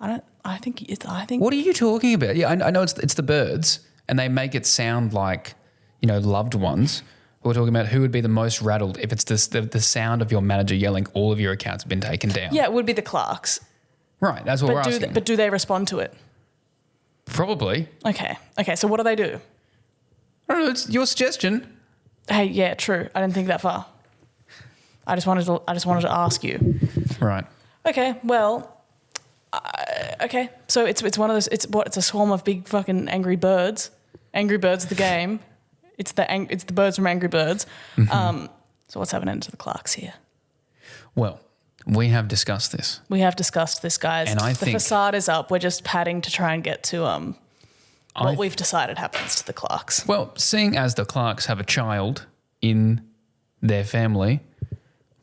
B: I think.
A: What are you talking about? Yeah, I know it's the birds, and they make it sound like, loved ones. We're talking about who would be the most rattled if it's the sound of your manager yelling, all of your accounts have been taken down.
B: Yeah, it would be the Clarks.
A: Right, that's what we're asking.
B: But do they respond to it?
A: Probably.
B: Okay, so what do they do?
A: I don't know, it's your suggestion.
B: Hey, yeah, true. I didn't think that far. I just wanted to ask you.
A: Right.
B: Okay, well, okay. So it's one of those. It's a swarm of big fucking angry birds. Angry Birds the game. It's the birds from Angry Birds.
A: Mm-hmm.
B: So what's happening to the Clarks here?
A: Well, we have discussed this.
B: We have discussed this, guys.
A: And I
B: the
A: think
B: facade is up. We're just padding to try and get to what we've decided happens to the Clarks.
A: Well, seeing as the Clarks have a child in their family,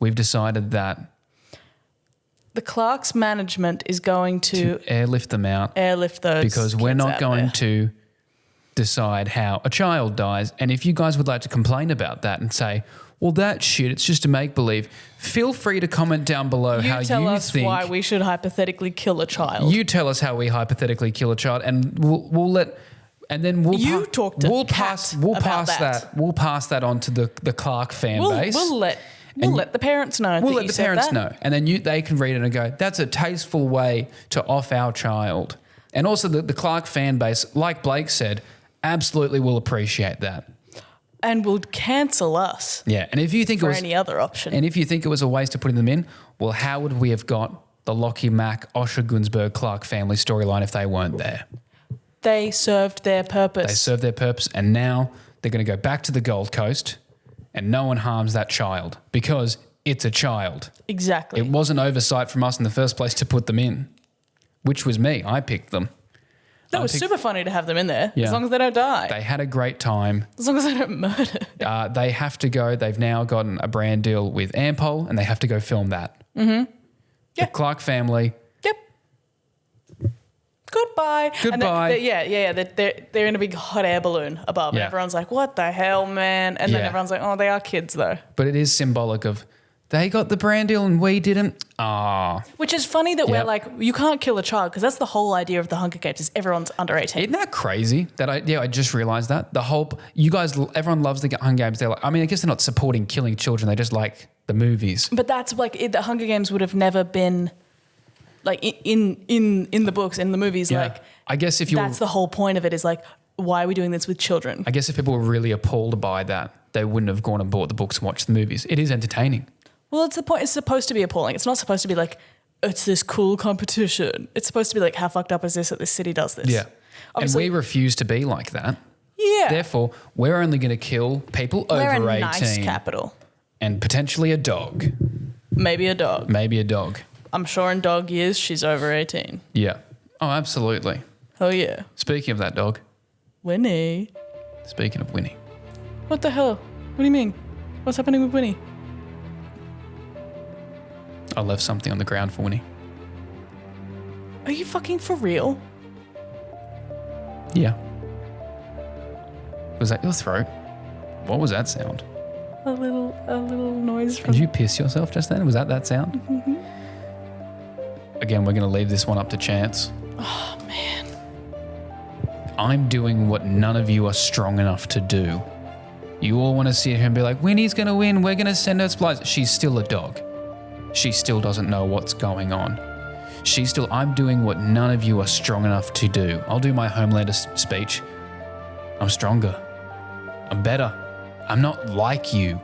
A: we've decided that
B: the Clarks management is going to
A: airlift them out.
B: Airlift those
A: because we're not going to decide how a child dies. And if you guys would like to complain about that and say, well, that's shit, it's just a make-believe, feel free to comment down below how you
B: tell us
A: think
B: why we should hypothetically kill a child.
A: You tell us how we hypothetically kill a child, and we'll let, and then we'll
B: we'll
A: pass that on to the Clark fan base.
B: We'll let the parents know.
A: We'll let the parents know, and then they can read it and go, that's a tasteful way to off our child. And also the Clark fan base, like Blake said, absolutely will appreciate that.
B: And will cancel us.
A: Yeah, and if you think
B: for any other option.
A: And if you think it was a waste of putting them in, well, how would we have got the Lockie Mack, Osher Gunsberg, Clark family storyline if they weren't there?
B: They served their purpose.
A: And now they're going to go back to the Gold Coast, and no one harms that child because it's a child.
B: Exactly.
A: It wasn't oversight from us in the first place to put them in, which was me. I picked them.
B: That was super funny to have them in there,
A: yeah.
B: As long as they don't die.
A: They had a great time.
B: As long as they don't murder.
A: They have to go. They've now gotten a brand deal with Ampol, and they have to go film that.
B: Mm-hmm.
A: The Clark family.
B: Yep. Goodbye. They're in a big hot air balloon above. Yeah. And everyone's like, what the hell, man? And then everyone's like, oh, they are kids, though.
A: But it is symbolic of they got the brand deal and we didn't.
B: Which is funny that we're like, you can't kill a child because that's the whole idea of the Hunger Games is everyone's under 18.
A: Isn't that crazy? I just realised that. Everyone loves the Hunger Games. They're like, I mean, I guess they're not supporting killing children. They just like the movies.
B: But that's like, the Hunger Games would have never been like in the books, in the movies. Yeah. Like,
A: I guess
B: that's the whole point of it is like, why are we doing this with children?
A: I guess if people were really appalled by that, they wouldn't have gone and bought the books and watched the movies. It is entertaining.
B: Well, it's the point. It's supposed to be appalling. It's not supposed to be like, it's this cool competition. It's supposed to be like, how fucked up is this that this city does this?
A: Yeah. Obviously, and we refuse to be like that.
B: Yeah.
A: Therefore, we're only going to kill people over 18.
B: We're a nice capital.
A: And potentially a dog.
B: Maybe a dog.
A: I'm
B: sure in dog years, she's over 18.
A: Yeah. Oh, absolutely.
B: Oh, yeah.
A: Speaking of that dog.
B: Winnie.
A: Speaking of Winnie.
B: What the hell? What do you mean? What's happening with Winnie?
A: I left something on the ground for Winnie.
B: Are you fucking for real?
A: Yeah. Was that your throat? What was that sound?
B: A little noise.
A: Did you piss yourself just then? Was that sound?
B: Mm-hmm.
A: Again, we're going to leave this one up to chance.
B: Oh, man.
A: I'm doing what none of you are strong enough to do. You all want to sit here and be like, Winnie's going to win. We're going to send her supplies. She's still a dog. She still doesn't know what's going on. I'm doing what none of you are strong enough to do. I'll do my Homelander speech. I'm stronger. I'm better. I'm not like you.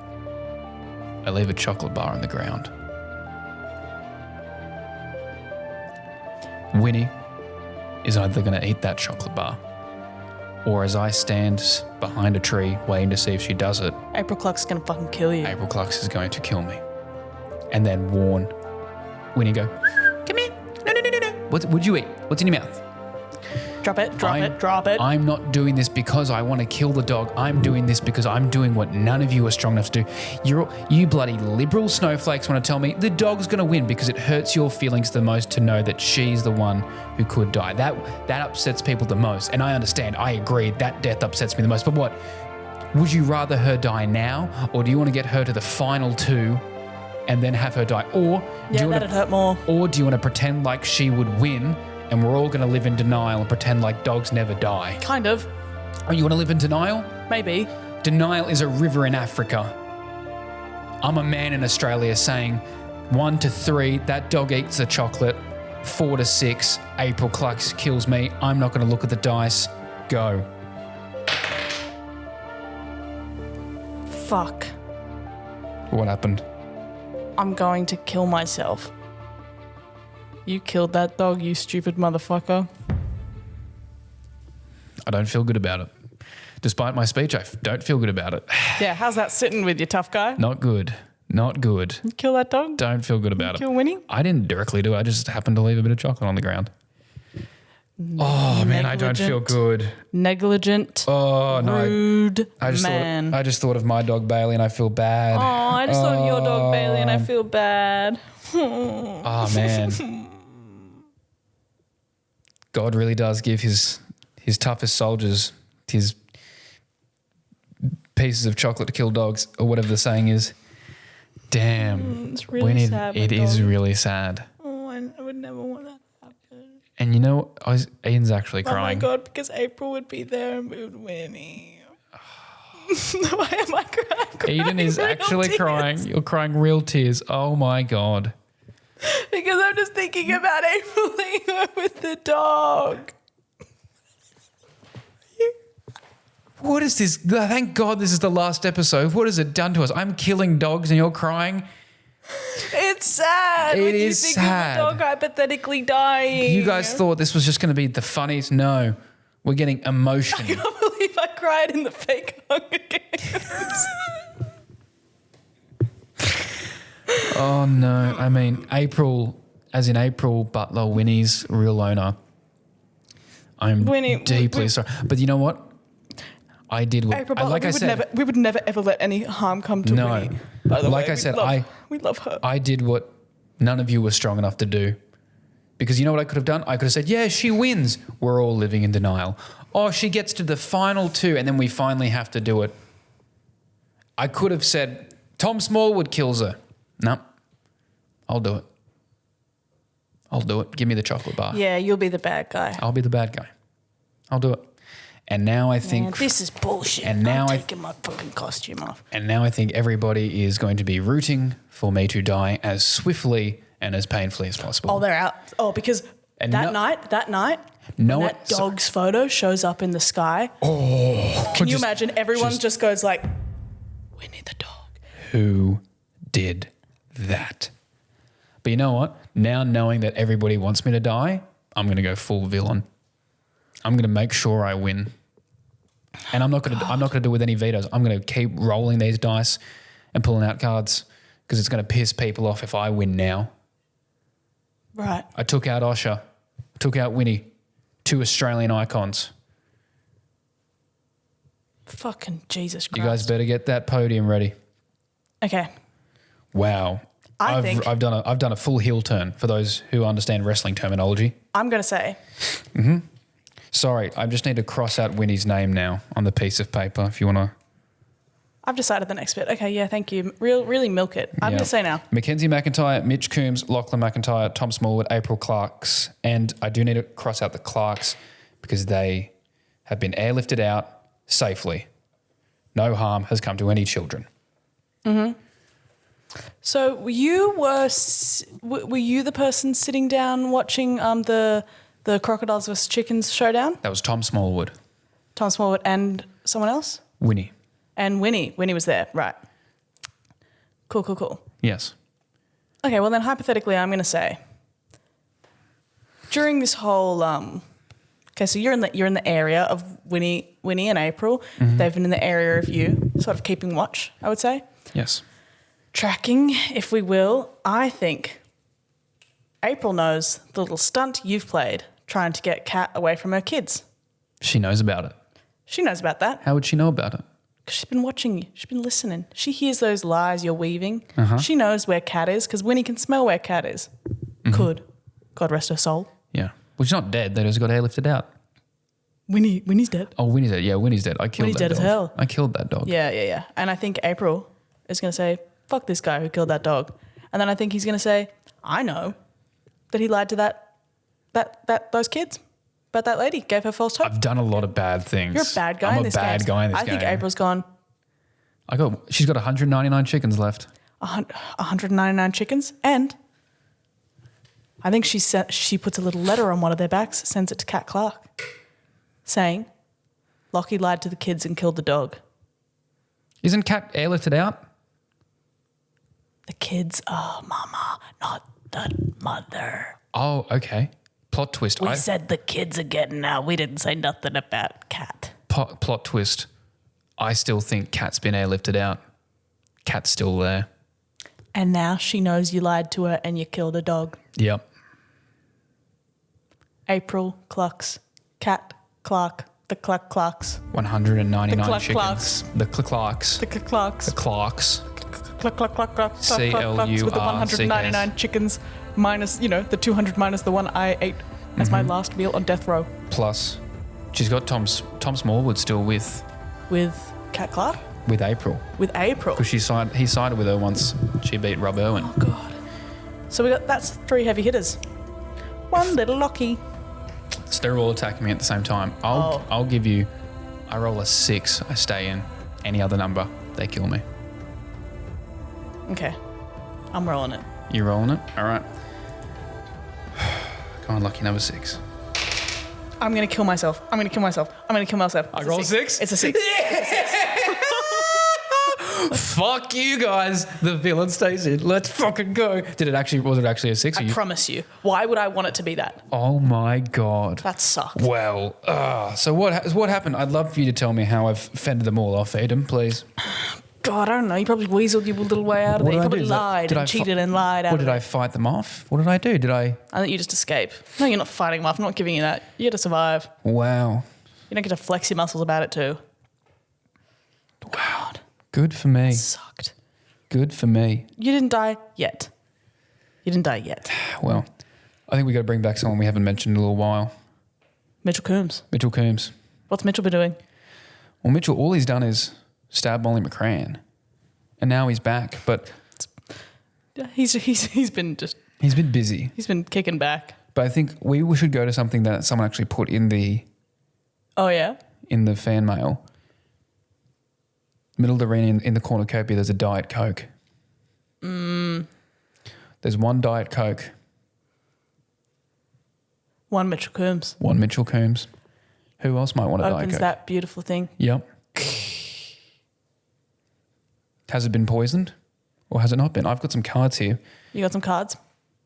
A: I leave a chocolate bar on the ground. Winnie is either going to eat that chocolate bar, or as I stand behind a tree waiting to see if she does it,
B: April Clark's going to fucking kill you.
A: April Clark is going to kill me. And then warn Winnie, go, come here. No. What would you eat? What's in your mouth?
B: Drop it.
A: I'm not doing this because I want to kill the dog. I'm doing this because I'm doing what none of you are strong enough to do. You bloody liberal snowflakes want to tell me the dog's going to win because it hurts your feelings the most to know that she's the one who could die. That upsets people the most. And I understand. I agree. That death upsets me the most. But what? Would you rather her die now, or do you want to get her to the final 2 and then have her die? Or do you want
B: that'd hurt more.
A: Or do you want to pretend like she would win and we're all going to live in denial and pretend like dogs never die?
B: Kind of.
A: Oh, you want to live in denial?
B: Maybe.
A: Denial is a river in Africa. I'm a man in Australia saying 1 to 3, that dog eats the chocolate. 4 to 6, April clucks kills me. I'm not going to look at the dice. Go.
B: Fuck.
A: What happened?
B: I'm going to kill myself. You killed that dog, you stupid motherfucker.
A: I don't feel good about it. Despite my speech, I don't feel good about it.
B: Yeah, how's that sitting with you, tough guy?
A: Not good. Not good.
B: You kill that dog?
A: Don't feel good about it.
B: Kill Winnie?
A: I didn't directly do it. I just happened to leave a bit of chocolate on the ground. Oh, man, I don't feel good.
B: Negligent.
A: Oh, no.
B: Rude
A: I
B: man.
A: just thought of my dog Bailey and I feel bad.
B: Oh, I just thought of your dog Bailey and I feel bad.
A: Oh, man. God really does give his toughest soldiers his pieces of chocolate to kill dogs, or whatever the saying is. Damn.
B: It's really sad.
A: It is really sad.
B: Oh, I would never want that to happen.
A: And you know, Ian's actually
B: Oh
A: crying.
B: my God, because April would be there and we would Winnie. Why am I crying?
A: Eden is
B: real
A: actually
B: tears?
A: crying. You're crying real tears. Oh my God.
B: Because I'm just thinking about April leaving with the dog.
A: What is this? Thank God this is the last episode. What has it done to us? I'm killing dogs and you're crying.
B: It's sad.
A: It
B: when
A: is
B: you think
A: sad.
B: of the dog hypothetically dying.
A: You guys thought this was just going to be the funniest. No, we're getting emotion.
B: I can't believe I cried in the fake Hunger Games.
A: Oh no. I mean, April, as in April Butler, Winnie's real owner. I'm deeply sorry. But you know what? I did what,
B: April Butler,
A: like I said.
B: we would never ever let any harm come to
A: No.
B: Winnie. By the
A: Like
B: way,
A: I said,
B: we love her.
A: I did what none of you were strong enough to do. Because you know what I could have done? I could have said, yeah, she wins. We're all living in denial. Oh, she gets to the final 2 and then we finally have to do it. I could have said, Tom Smallwood kills her. No, I'll do it. I'll do it. Give me the chocolate bar.
B: Yeah, you'll be the bad guy.
A: I'll be the bad guy. I'll do it. And now I think...
B: Man, this is bullshit.
A: And now
B: I'm taking my fucking costume off.
A: And now I think everybody is going to be rooting for me to die as swiftly and as painfully as possible.
B: Oh, they're out. Oh, because
A: And
B: that night,
A: No,
B: when that dog's photo shows up in the sky. Oh, can you imagine? Everyone just goes like, Winnie the dog.
A: Who did that? But you know what? Now knowing that everybody wants me to die, I'm going to go full villain. I'm going to make sure I win. And I'm not going to do it with any vetoes. I'm going to keep rolling these dice and pulling out cards because it's going to piss people off if I win now.
B: Right.
A: I took out Osher, took out Winnie, 2 Australian icons.
B: Fucking Jesus Christ.
A: You guys better get that podium ready.
B: Okay.
A: Wow. I've done a full heel turn for those who understand wrestling terminology.
B: I'm going to say.
A: Sorry, I just need to cross out Winnie's name now on the piece of paper if you want to.
B: I've decided the next bit. Okay, yeah, thank you. Really milk it. I'm going to say now.
A: Mackenzie McIntyre, Mitch Coombs, Lachlan McIntyre, Tom Smallwood, April Clarks. And I do need to cross out the Clarks because they have been airlifted out safely. No harm has come to any children.
B: Mm-hmm. So were you the person sitting down watching the Crocodiles vs. Chickens showdown?
A: That was Tom Smallwood.
B: Tom Smallwood and someone else?
A: Winnie.
B: And Winnie. Winnie was there, right. Cool.
A: Yes.
B: Okay, well then hypothetically I'm going to say, during this whole... okay, so you're in the area of Winnie and April. Mm-hmm. They've been in the area of you, sort of keeping watch, I would say.
A: Yes.
B: Tracking, if we will. I think April knows the little stunt you've played trying to get Kat away from her kids.
A: She knows about it.
B: She knows about that.
A: How would she know about it?
B: Because she's been watching you. She's been listening. She hears those lies you're weaving. Uh-huh. She knows where Kat is because Winnie can smell where Kat is. Mm-hmm. Could. God rest her soul.
A: Yeah. Well, she's not dead. They just got airlifted out.
B: Winnie's dead.
A: Oh, Winnie's dead. Yeah, Winnie's dead. I killed
B: Winnie's
A: that
B: dead as
A: dog.
B: hell.
A: I killed that dog.
B: Yeah. And I think April is going to say, fuck this guy who killed that dog. And then I think he's going to say, I know that he lied to those kids about that lady, gave her false hope.
A: I've done a lot of bad things.
B: You're a bad guy
A: I'm
B: in this
A: a bad
B: game.
A: guy in this
B: I
A: game.
B: think April's gone,
A: She's got 199 chickens left.
B: 199 chickens. And I think she puts a little letter on one of their backs, sends it to Kat Clark, saying, Lachy lied to the kids and killed the dog.
A: Isn't Kat airlifted out?
B: The kids are mama, not the mother.
A: Oh, okay. Plot twist.
B: We said the kids are getting out. We didn't say nothing about Kat.
A: Plot twist. I still think Kat's been airlifted out. Kat's still there.
B: And now she knows you lied to her and you killed a dog.
A: Yep.
B: April Clucks, Kat Clark, the Clarks.
A: 199
B: The
A: chickens.
B: Clarks.
A: The Clarks.
B: The Clarks.
A: The Clarks.
B: Clarks.
A: C-L-U-R-C-K-S.
B: With the 199 chickens minus, the 200 minus the one I ate as my last meal on death row.
A: Plus, she's got Tom Smallwood still with
B: Kat Clark?
A: With April.
B: With April.
A: Because he sided with her once she beat Rob Irwin.
B: Oh, God. So that's 3 heavy hitters. One little Lachy.
A: So they're all attacking me at the same time. I'll give you, I roll a 6, I stay in. Any other number, they kill me.
B: Okay. I'm rolling it.
A: You rolling it? All right. Come on, lucky number 6.
B: I'm going to kill myself. I
A: roll a 6?
B: It's a 6.
A: Fuck you guys. The villain stays in. Let's fucking go. Was it actually a 6?
B: I promise you. Why would I want it to be that?
A: Oh my God.
B: That sucked.
A: Well, so what happened? I'd love for you to tell me how I've fended them all off, Edan, please.
B: God, I don't know. You probably weaseled your little way out of it. You probably lied and cheated and lied out of it.
A: Did I fight them off? What did I do?
B: I think you just escape. No, you're not fighting them off. I'm not giving you that. You got to survive.
A: Wow.
B: You don't get to flex your muscles about it too.
A: Wow. Good for me.
B: It sucked.
A: Good for me.
B: You didn't die yet.
A: Well, I think we got to bring back someone we haven't mentioned in a little while.
B: Mitchell Coombs.
A: Mitchell Coombs.
B: What's Mitchell been doing?
A: Well, Mitchell, all he's done is stab Molly McCrann, and now he's back. But
B: he's been
A: busy.
B: He's been kicking back.
A: But I think we should go to something that someone actually put in the.
B: Oh yeah.
A: In the fan mail. Middle of the arena in the cornucopia, there's a Diet Coke. There's one Diet Coke.
B: One Mitchell Coombs.
A: One Mitchell Coombs. Who else might want a Diet Coke?
B: Opens that beautiful thing.
A: Yep. Has it been poisoned or has it not been? I've got some cards here.
B: You got some cards?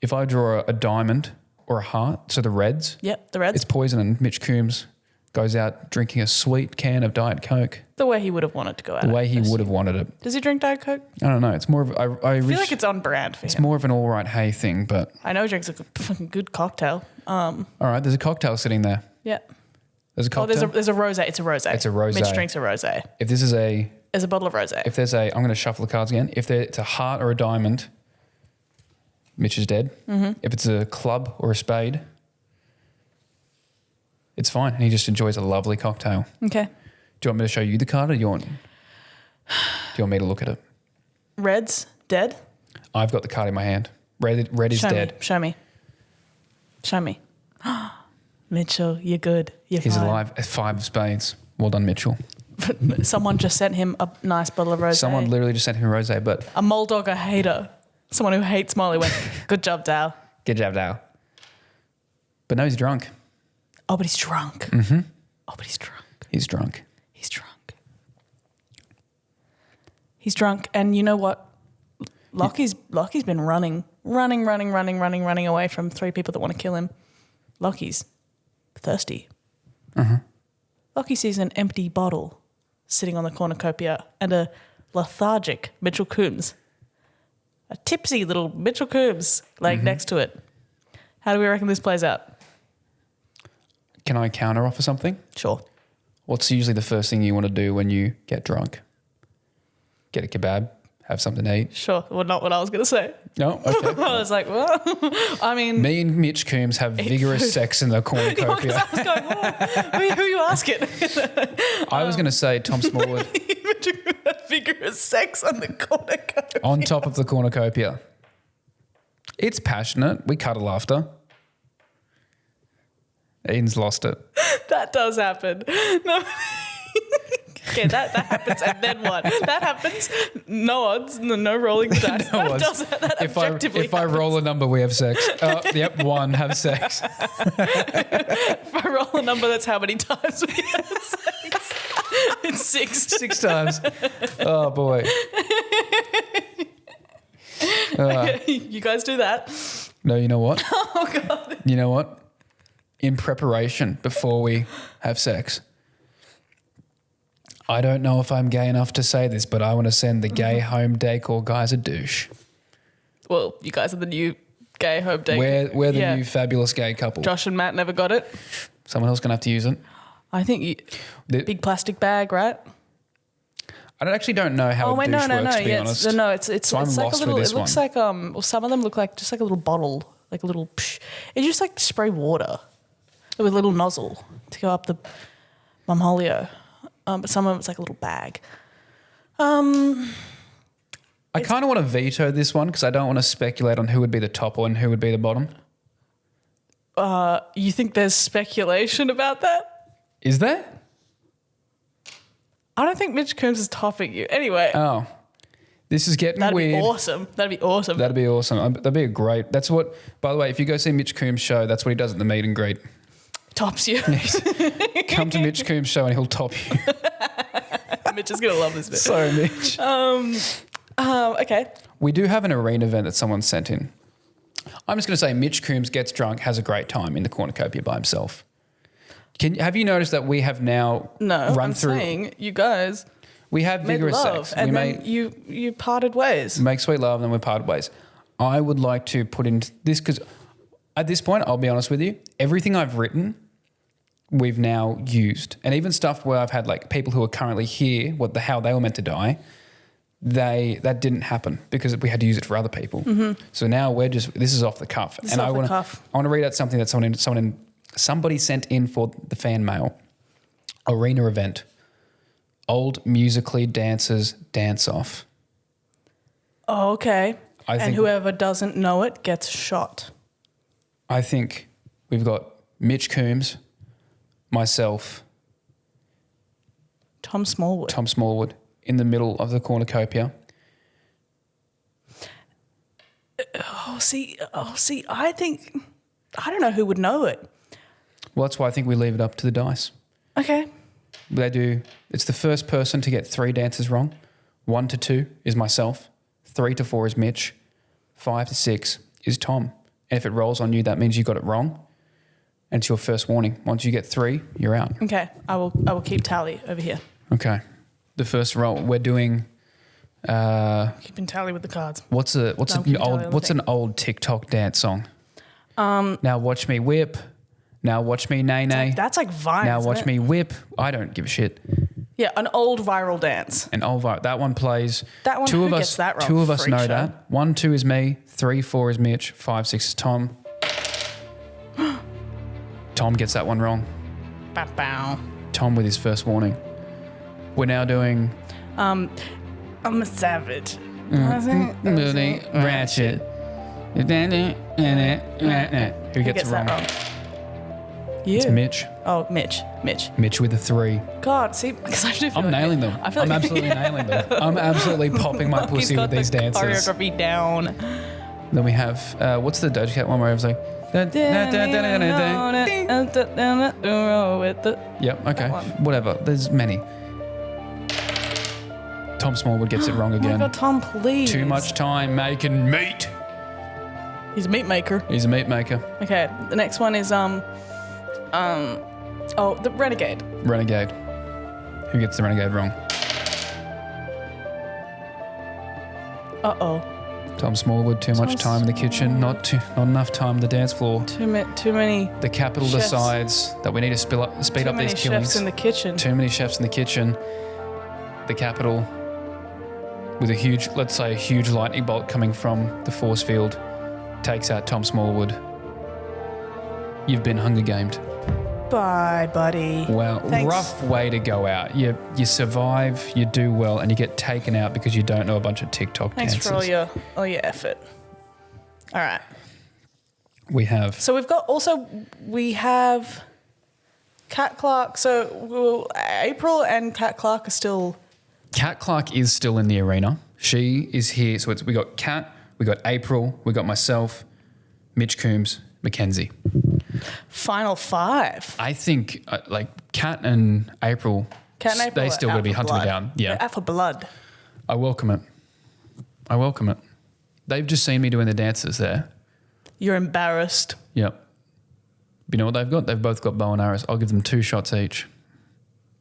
A: If I draw a diamond or a heart, so the reds.
B: Yep, the reds.
A: It's poison and Mitch Coombs goes out drinking a sweet can of Diet Coke.
B: The way he would have wanted to go out.
A: The way he would have wanted it.
B: Does he drink Diet Coke?
A: I don't know. It's more of I
B: feel like it's on brand for him.
A: It's more of an all right hey thing, but
B: I know he drinks a fucking good cocktail.
A: All right, there's a cocktail sitting there.
B: Yeah.
A: There's a cocktail.
B: Oh, there's a rosé. It's a rosé.
A: It's a rosé.
B: Mitch drinks a rosé.
A: If this is
B: there's a bottle of rosé.
A: If there's I'm going to shuffle the cards again. If it's a heart or a diamond, Mitch is dead. Mm-hmm. If it's a club or a spade, it's fine. And he just enjoys a lovely cocktail.
B: Okay.
A: Do you want me to show you the card or do you want me to look at it?
B: Red's dead?
A: I've got the card in my hand. Red is dead.
B: Show me. Mitchell, you're good.
A: He's alive. 5 of spades. Well done, Mitchell.
B: Someone just sent him a nice bottle of rosé.
A: Someone literally just sent him a rosé, but...
B: A Moldogger hater. Someone who hates Molly went, good job, Dal.
A: Good job, Dal. But no, he's drunk.
B: Oh, but he's drunk.
A: Mm-hmm.
B: Oh, but he's drunk.
A: He's drunk.
B: He's drunk. He's drunk. And you know what? Lachy's been running away from 3 people that want to kill him. Lachy's thirsty.
A: Uh-huh.
B: Lachy sees an empty bottle sitting on the cornucopia and a lethargic Mitchell Coombs. A tipsy little Mitchell Coombs next to it. How do we reckon this plays out?
A: Can I counter offer something?
B: Sure.
A: What's usually the first thing you want to do when you get drunk? Get a kebab, have something to eat.
B: Sure. Well, not what I was going to say.
A: No, okay.
B: I was like, well, I mean.
A: Me and Mitch Coombs have vigorous sex in the cornucopia.
B: I was going, I mean, who are you asking?
A: I was going to say Tom Smallwood.
B: Vigorous sex on the cornucopia.
A: On top of the cornucopia. It's passionate. We cuddle after. Eden's lost it.
B: That does happen. No. Okay, that happens, and then what? That happens. No odds, no rolling the dice.
A: No odds.
B: That objectively
A: if I roll a number, we have sex. Yep, 1, have sex.
B: If I roll a number, that's how many times we have sex. It's 6.
A: 6 times. Oh, boy.
B: You guys do that.
A: No, you know what?
B: Oh, God.
A: You know what? In preparation, before we have sex, I don't know if I'm gay enough to say this, but I want to send the gay home decor guys a douche.
B: Well, you guys are the new gay home decor.
A: We're the new fabulous gay couple.
B: Josh and Matt never got it.
A: Someone else going to have to use it.
B: I think big plastic bag, right?
A: I actually don't know how a douche works, to be honest.
B: No, it's
A: I'm
B: like
A: lost
B: a little.
A: with this
B: It looks
A: one.
B: like well, some of them look like just like a little bottle, like a little. Psh. It's just like spray water with a little nozzle to go up the mumholio. But some of them it's like a little bag.
A: I kind of want to veto this one because I don't want to speculate on who would be the top and who would be the bottom.
B: You think there's speculation about that?
A: Is there?
B: I don't think Mitch Coombs is topping you. Anyway,
A: Oh, this is getting
B: that'd
A: weird.
B: be awesome. That'd be awesome.
A: That'd be awesome. That'd be a great. That's what. By the way, if you go see Mitch Coombs' show, that's what he does at the meet and greet.
B: Tops you.
A: Come to Mitch Coombs' show and he'll top you.
B: Mitch is gonna love this bit.
A: Sorry, Mitch.
B: Okay.
A: We do have an arena event that someone sent in. I'm just going to say Mitch Coombs gets drunk, has a great time in the cornucopia by himself. Have you noticed that we have now run
B: I'm
A: through?
B: saying you guys
A: We have
B: made
A: vigorous
B: love,
A: sex.
B: and
A: We
B: then you parted ways.
A: make sweet love, and then we parted ways. I would like to put into this because at this point, I'll be honest with you, everything I've written, we've now used, and even stuff where I've had like people who are currently here, how they were meant to die. That didn't happen because we had to use it for other people. Mm-hmm. So now this is off the cuff. I want to read out something that somebody sent in for the fan mail. Arena event. Old Musically dancers dance off.
B: Oh, okay.
A: I
B: and
A: think-
B: whoever doesn't know it gets shot.
A: I think we've got Mitch Coombs, myself,
B: Tom Smallwood
A: in the middle of the cornucopia.
B: Oh, see, I don't know who would know it.
A: Well, that's why I think we leave it up to the dice.
B: Okay.
A: It's the first person to get 3 dances wrong. 1 to 2 is myself. 3 to 4 is Mitch. 5 to 6 is Tom. And if it rolls on you, that means you got it wrong. And it's your first warning. Once you get 3, you're out.
B: Okay. I will keep tally over here.
A: Okay. The first roll, we're doing.
B: Keeping tally with the cards.
A: What's an old TikTok dance song? Now watch me whip. Now watch me nay nay.
B: That's like Vine.
A: Now
B: isn't
A: watch
B: it?
A: me whip. I don't give a shit.
B: Yeah, an old viral dance.
A: That one plays.
B: That one,
A: Two
B: who
A: of us.
B: gets that wrong?
A: Two of us
B: Freak
A: know
B: show.
A: that. 1, 2 is me. 3, 4 is Mitch. 5, 6 is Tom. Tom gets that one wrong.
B: Bow, bow.
A: Tom with his first warning. We're now doing.
B: I'm a savage.
A: Moody Ratchet. Who
B: Who
A: gets it wrong?
B: that wrong? You.
A: It's Mitch.
B: Oh, Mitch.
A: Mitch with a 3.
B: God, see, because I do feel
A: I'm
B: like
A: nailing them.
B: I feel
A: I'm
B: like
A: absolutely nailing them. I'm absolutely popping my
B: He's
A: pussy
B: got
A: with these
B: the
A: dances.
B: choreography down.
A: Then we have what's the Doja Cat one where I was like. Yep. Okay.
B: one.
A: Whatever. There's many. Tom Smallwood gets it wrong
B: Oh my
A: again.
B: God, Tom, please.
A: Too much time making meat.
B: He's a meat maker.
A: He's a meat maker.
B: Okay, the next one is the Renegade.
A: Renegade. Who gets the renegade wrong?
B: Uh-oh.
A: Tom Smallwood. Too much time in the kitchen. Not enough time on the dance floor.
B: Too many.
A: The capital
B: Chefs.
A: decides that we need to speed up these
B: Too many
A: killings.
B: chefs in the kitchen.
A: Too many chefs in the kitchen. The capital with a huge, let's say a huge lightning bolt coming from the force field, takes out Tom Smallwood. You've been Hunger Gamed.
B: Bye, buddy.
A: Wow,
B: Thanks.
A: rough way to go out. You survive, you do well, and you get taken out because you don't know a bunch of TikTok
B: Thanks
A: dances.
B: for all your effort. All right.
A: We have.
B: So we have Kat Clark. So April and Kat Clark are still.
A: Kat Clark is still in the arena. She is here. So we got Kat, we got April, we got myself, Mitch Coombs, Mackenzie.
B: Final 5.
A: I think Kat and April, they still got to be hunting me down. Yeah.
B: They're out for blood.
A: I welcome it. They've just seen me doing the dances there.
B: You're embarrassed.
A: Yep. You know what they've got? They've both got bow and arrows. I'll give them 2 shots each.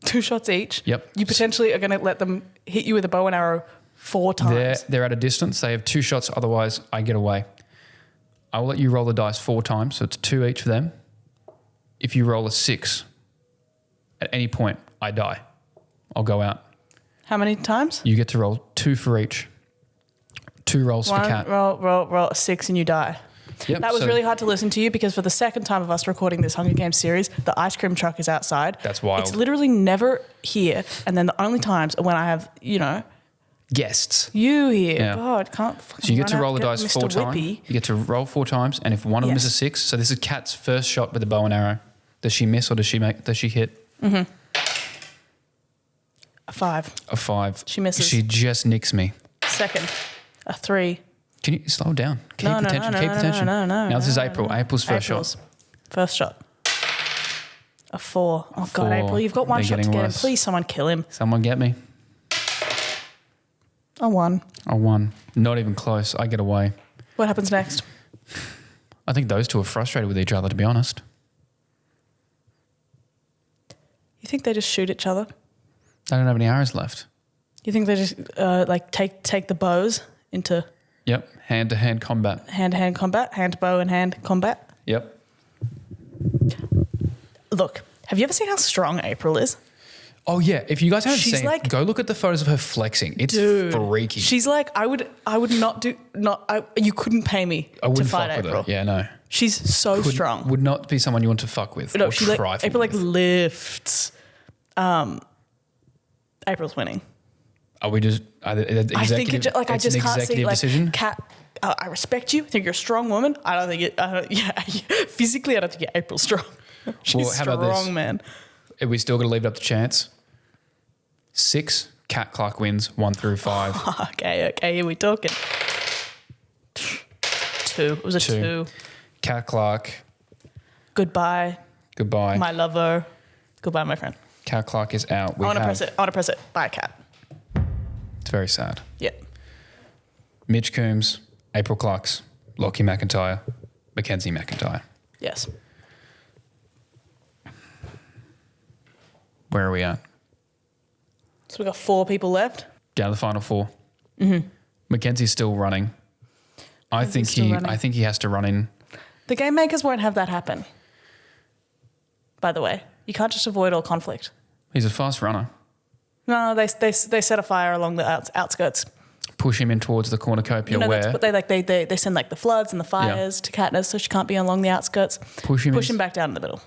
B: 2 shots each?
A: Yep.
B: You potentially are going to let them hit you with a bow and arrow 4 times.
A: They're at a distance. They have 2 shots. Otherwise, I get away. I will let you roll the dice 4 times. So it's 2 each for them. If you roll a 6, at any point, I die. I'll go out.
B: How many times?
A: You get to roll 2 for each. 2 rolls for Kat.
B: Roll a 6 and you die.
A: Yep,
B: That was really hard to listen to you because for the second time of us recording this Hunger Games series, the ice cream truck is outside.
A: That's wild.
B: It's literally never here. And then the only times are when I have,
A: guests.
B: you here.
A: Yeah.
B: God, can't fucking
A: So you get
B: run
A: to
B: out
A: roll the
B: and get
A: dice
B: Mr.
A: 4 times.
B: Whippy.
A: You get to roll 4 times, and if one of them is a 6, so this is Kat's first shot with the bow and arrow. Does she miss or does she hit?
B: A 5.
A: A 5.
B: She misses.
A: She just nicks me.
B: Second. A 3.
A: Can you slow down? Keep
B: No,
A: attention.
B: no,
A: Keep
B: no,
A: attention.
B: no, no,
A: Now this is
B: no,
A: April.
B: no.
A: April's first
B: April's
A: shot.
B: First shot. A 4. Oh,
A: 4.
B: God, April, you've got one
A: They're
B: shot to
A: getting
B: get him.
A: worse.
B: Please, someone kill him.
A: Someone get me.
B: A 1.
A: A 1. Not even close. I get away.
B: What happens next?
A: I think those two are frustrated with each other, to be honest.
B: You think they just shoot each other?
A: They don't have any arrows left.
B: You think they just take the bows into
A: Yep. Hand-to-hand combat.
B: hand-to-hand combat, hand bow and hand combat?
A: Yep.
B: Look, have you ever seen how strong April is?
A: Oh, yeah. If you guys haven't
B: She's
A: seen
B: like-
A: go look at the photos of her flexing. It's freaky.
B: She's like, I would you couldn't pay me
A: I
B: to
A: wouldn't
B: fight
A: fuck with
B: April.
A: her. Yeah, no.
B: She's so strong.
A: Would not be someone you want to fuck with.
B: No,
A: or
B: she
A: trifle
B: April
A: with.
B: lifts. April's winning.
A: Are we just?
B: I think
A: it's
B: I just
A: an
B: can't see
A: executive decision.
B: Kat. I respect you. I think you're a strong woman. I don't think it. Physically, I don't think you're April strong. She's
A: how about this?
B: strong, man.
A: Are we still going to leave it up to chance? 6. Kat Clark wins 1 through 5.
B: Okay, here we talking. 2. It was a 2.
A: Kat Clark.
B: Goodbye,
A: Goodbye.
B: my lover. Goodbye, my friend.
A: Kat Clark is out.
B: I want to press it. Bye, Kat.
A: It's very sad.
B: Yeah.
A: Mitch Coombs, April Clarks, Lachy McIntyre, Mackenzie McIntyre.
B: Yes.
A: Where are we at?
B: So we've got 4 people left.
A: Down to the final 4. Mm-hmm. Mackenzie's still running. I think he has to run in.
B: The game makers won't have that happen. By the way, you can't just avoid all conflict.
A: He's a fast runner.
B: No, they set a fire along the outskirts.
A: Push him in towards the cornucopia
B: That's
A: where
B: what they send the floods and the fires to Katniss, so she can't be along the outskirts.
A: push him
B: back down in the middle,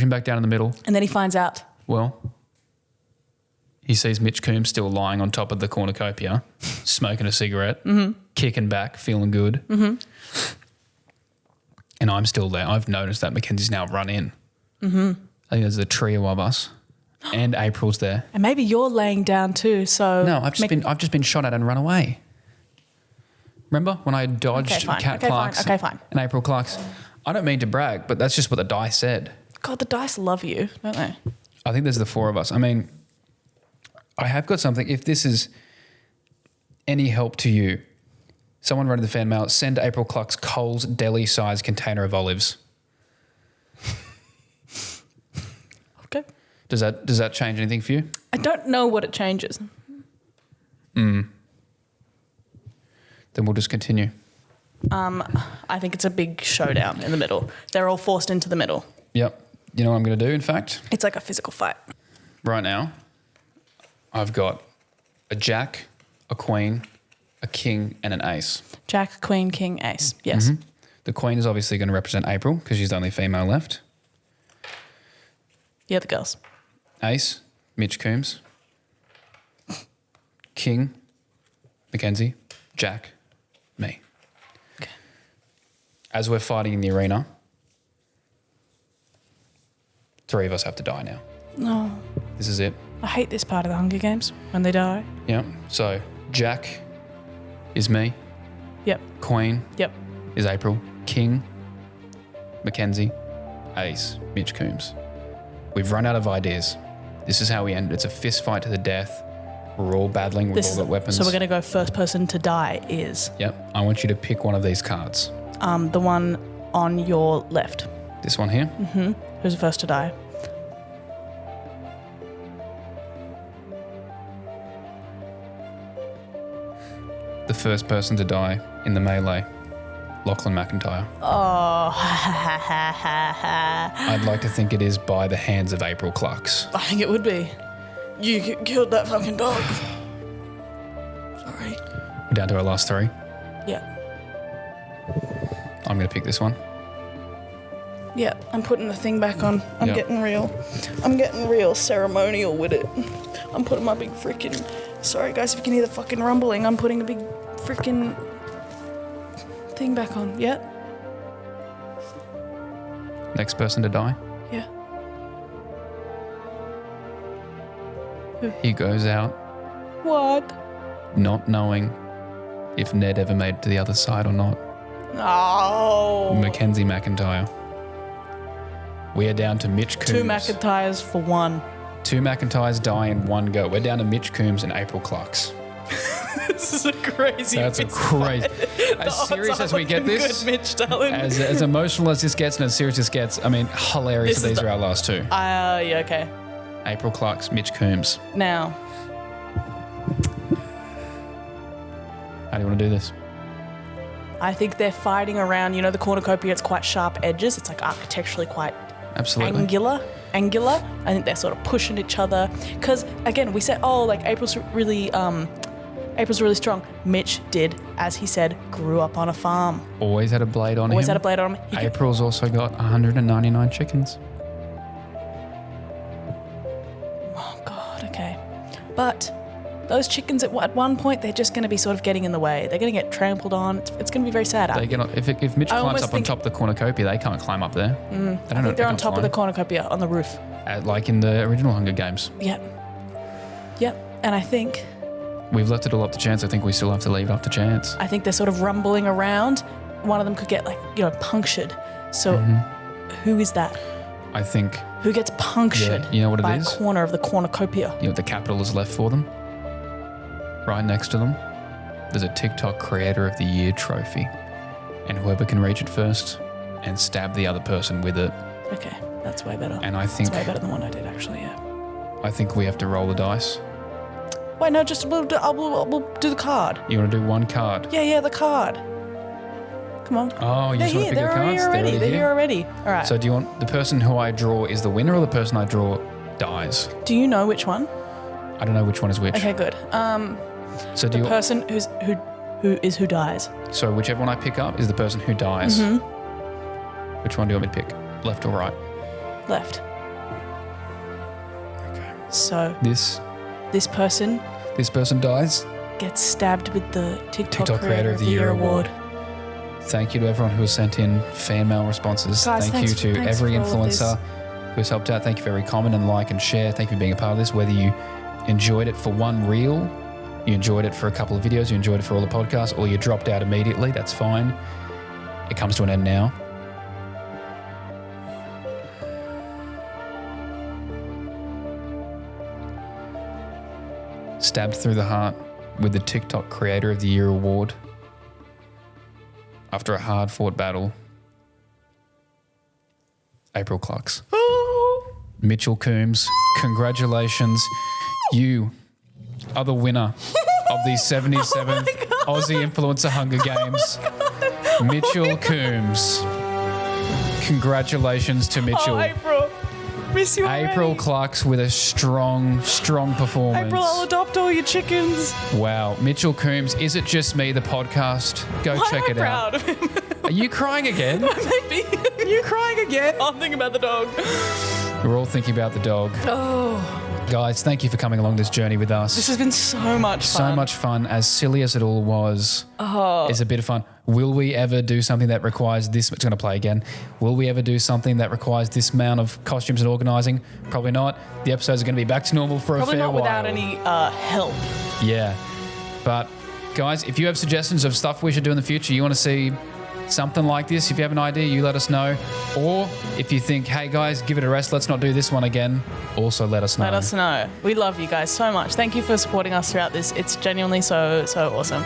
A: back down in the middle.
B: and then he finds out.
A: Well, he sees Mitch Coombs still lying on top of the cornucopia, smoking a cigarette, kicking back, feeling good. Mm-hmm. And I'm still there. I've noticed that Mackenzie's now run in. Mm-hmm. I think there's a trio of us, and April's there.
B: And maybe you're laying down too. So
A: No, I've just been shot at and run away. Remember when I dodged Kat Clarks
B: fine.
A: and April Clarks? I don't mean to brag, but that's just what the dice said.
B: God, the dice love you, don't they?
A: I think there's the 4 of us. I mean, I have got something. If this is any help to you, someone wrote in the fan mail, send April Clark's Coles deli-sized container of olives.
B: Okay.
A: Does that change anything for you?
B: I don't know what it changes.
A: Then we'll just continue.
B: I think it's a big showdown in the middle. They're all forced into the middle.
A: Yep. You know what I'm going to do, in fact?
B: It's like a physical fight.
A: Right now, I've got a jack, a queen, a king, and an ace.
B: Jack, queen, king, ace. Yes.
A: Mm-hmm. The queen is obviously going to represent April because she's the only female left.
B: The other girls.
A: Ace, Mitch Coombs. King, Mackenzie. Jack, me.
B: Okay.
A: As we're fighting in the arena, 3 of us have to die now.
B: No.
A: This is it.
B: I hate this part of the Hunger Games when they die.
A: Yeah. So Jack is me.
B: Yep.
A: Queen
B: Yep.
A: is April. King, Mackenzie. Ace, Mitch Coombs. We've run out of ideas. This is how we end. It's a fist fight to the death. We're all battling with all the weapons.
B: So we're going to go first person to die is?
A: Yep. I want you to pick one of these cards.
B: The one on your left.
A: This one here?
B: Mm-hmm. Who's the first to die?
A: The first person to die in the melee, Lachlan McIntyre.
B: Oh.
A: I'd like to think it is by the hands of April Clarks.
B: I think it would be. You killed that fucking dog. Sorry.
A: We're down to our last 3.
B: Yeah.
A: I'm going to pick this one.
B: Yeah, I'm putting the thing back on. I'm
A: Yep.
B: getting real ceremonial with it. I'm putting my big freaking... Sorry guys if you can hear the fucking rumbling. I'm putting a big freaking thing back on. Yeah?
A: Next person to die.
B: Yeah.
A: He goes out
B: What?
A: not knowing if Ned ever made it to the other side or not.
B: No.
A: Mackenzie McIntyre. We are down to Mitch Coombs.
B: 2 McIntyres for 1.
A: 2 McIntyres die in one go. We're down to Mitch Coombs and April Clarks.
B: This is a crazy.
A: That's a crazy. As serious as we get this,
B: Good, Mitch, darling.
A: as emotional as this gets and as serious as this gets, I mean, hilarious that these are our last 2.
B: Yeah, okay.
A: April Clarks, Mitch Coombs.
B: Now,
A: How do you want to do this?
B: I think they're fighting around, the cornucopia, it's quite sharp edges. It's like architecturally quite
A: Absolutely.
B: angular. I think they're sort of pushing each other. Because, again, we said, April's really strong. Mitch did, as he said, grew up on a farm.
A: Always had a blade on him.
B: Always had a blade on him.
A: April's also got 199 chickens.
B: Oh, God, okay. But those chickens, at one point, they're just going to be sort of getting in the way. They're going to get trampled on. It's going to be very sad.
A: If Mitch climbs up on top of the cornucopia, they can't climb up there.
B: I think they're on top of the cornucopia, on the roof.
A: Like in the original Hunger Games.
B: Yep. And I think
A: we've left it all up to chance. I think we still have to leave it up to chance.
B: I think they're sort of rumbling around. One of them could get punctured. So who is that?
A: I think.
B: Who gets punctured
A: you know what it
B: by
A: is?
B: a corner of the cornucopia?
A: You know what the capital is left for them? Right next to them, there's a TikTok Creator of the Year trophy. And whoever can reach it first and stab the other person with it.
B: Okay, that's way better.
A: And I think
B: that's way better than the one I did, actually, yeah.
A: I think we have to roll the dice.
B: Wait, no, just we'll do the card.
A: You want to do one card?
B: Yeah, the card. Come on.
A: Oh, you just want to pick your cards?
B: They're here already. All right.
A: So do you want the person who I draw is the winner or the person I draw dies?
B: Do you know which one?
A: I don't know which one is which.
B: Okay, good.
A: So
B: the person who dies.
A: So whichever one I pick up is the person who dies. Which one do you want me to pick? Left or right?
B: Left.
A: Okay.
B: So
A: this
B: person
A: dies.
B: Gets stabbed with the TikTok
A: Creator of the Year award. Thank you to everyone who has sent in fan mail responses.
B: Guys,
A: Thank you to every influencer who has helped out. Thank you for every comment and like and share. Thank you for being a part of this. Whether you enjoyed it for one reel, you enjoyed it for a couple of videos, you enjoyed it for all the podcasts, or you dropped out immediately, that's fine. It comes to an end now. Stabbed through the heart with the TikTok Creator of the Year award after a hard-fought battle, April Clarks. Mitchell Coombs, congratulations. You are the winner of the 77th Aussie Influencer Hunger Games. Mitchell Coombs. Congratulations to Mitchell.
B: Oh, April. Miss you already.
A: April Clark's with a strong performance.
B: April, I'll adopt all your chickens.
A: Wow. Mitchell Coombs, Is It Just Me, the podcast. Go
B: Why
A: check
B: am I
A: it
B: proud
A: out.
B: of him?
A: Are you crying again?
B: Maybe.
A: Are you crying again?
B: I'm thinking about the dog.
A: We're all thinking about the dog.
B: Oh,
A: Guys, thank you for coming along this journey with us.
B: this has been so much fun.
A: So much fun. As silly as it all was, it's a bit of fun. Will we ever do something that requires this? It's going to play again. Will we ever do something that requires this amount of costumes and organising? Probably not. The episodes are going to be back to normal for
B: Probably
A: a fair
B: not
A: while.
B: without any help.
A: Yeah. But, guys, if you have suggestions of stuff we should do in the future, you want to see something like this, if you have an idea, you let us know. Or if you think, hey, guys, give it a rest, let's not do this one again, also let us know.
B: Let us know. We love you guys so much. Thank you for supporting us throughout this. It's genuinely so awesome.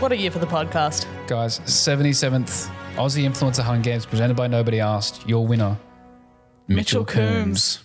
B: What a year for the podcast.
A: Guys, 77th Aussie Influencer Hunger Games presented by Nobody Asked. Your winner, Mitchell Coombs.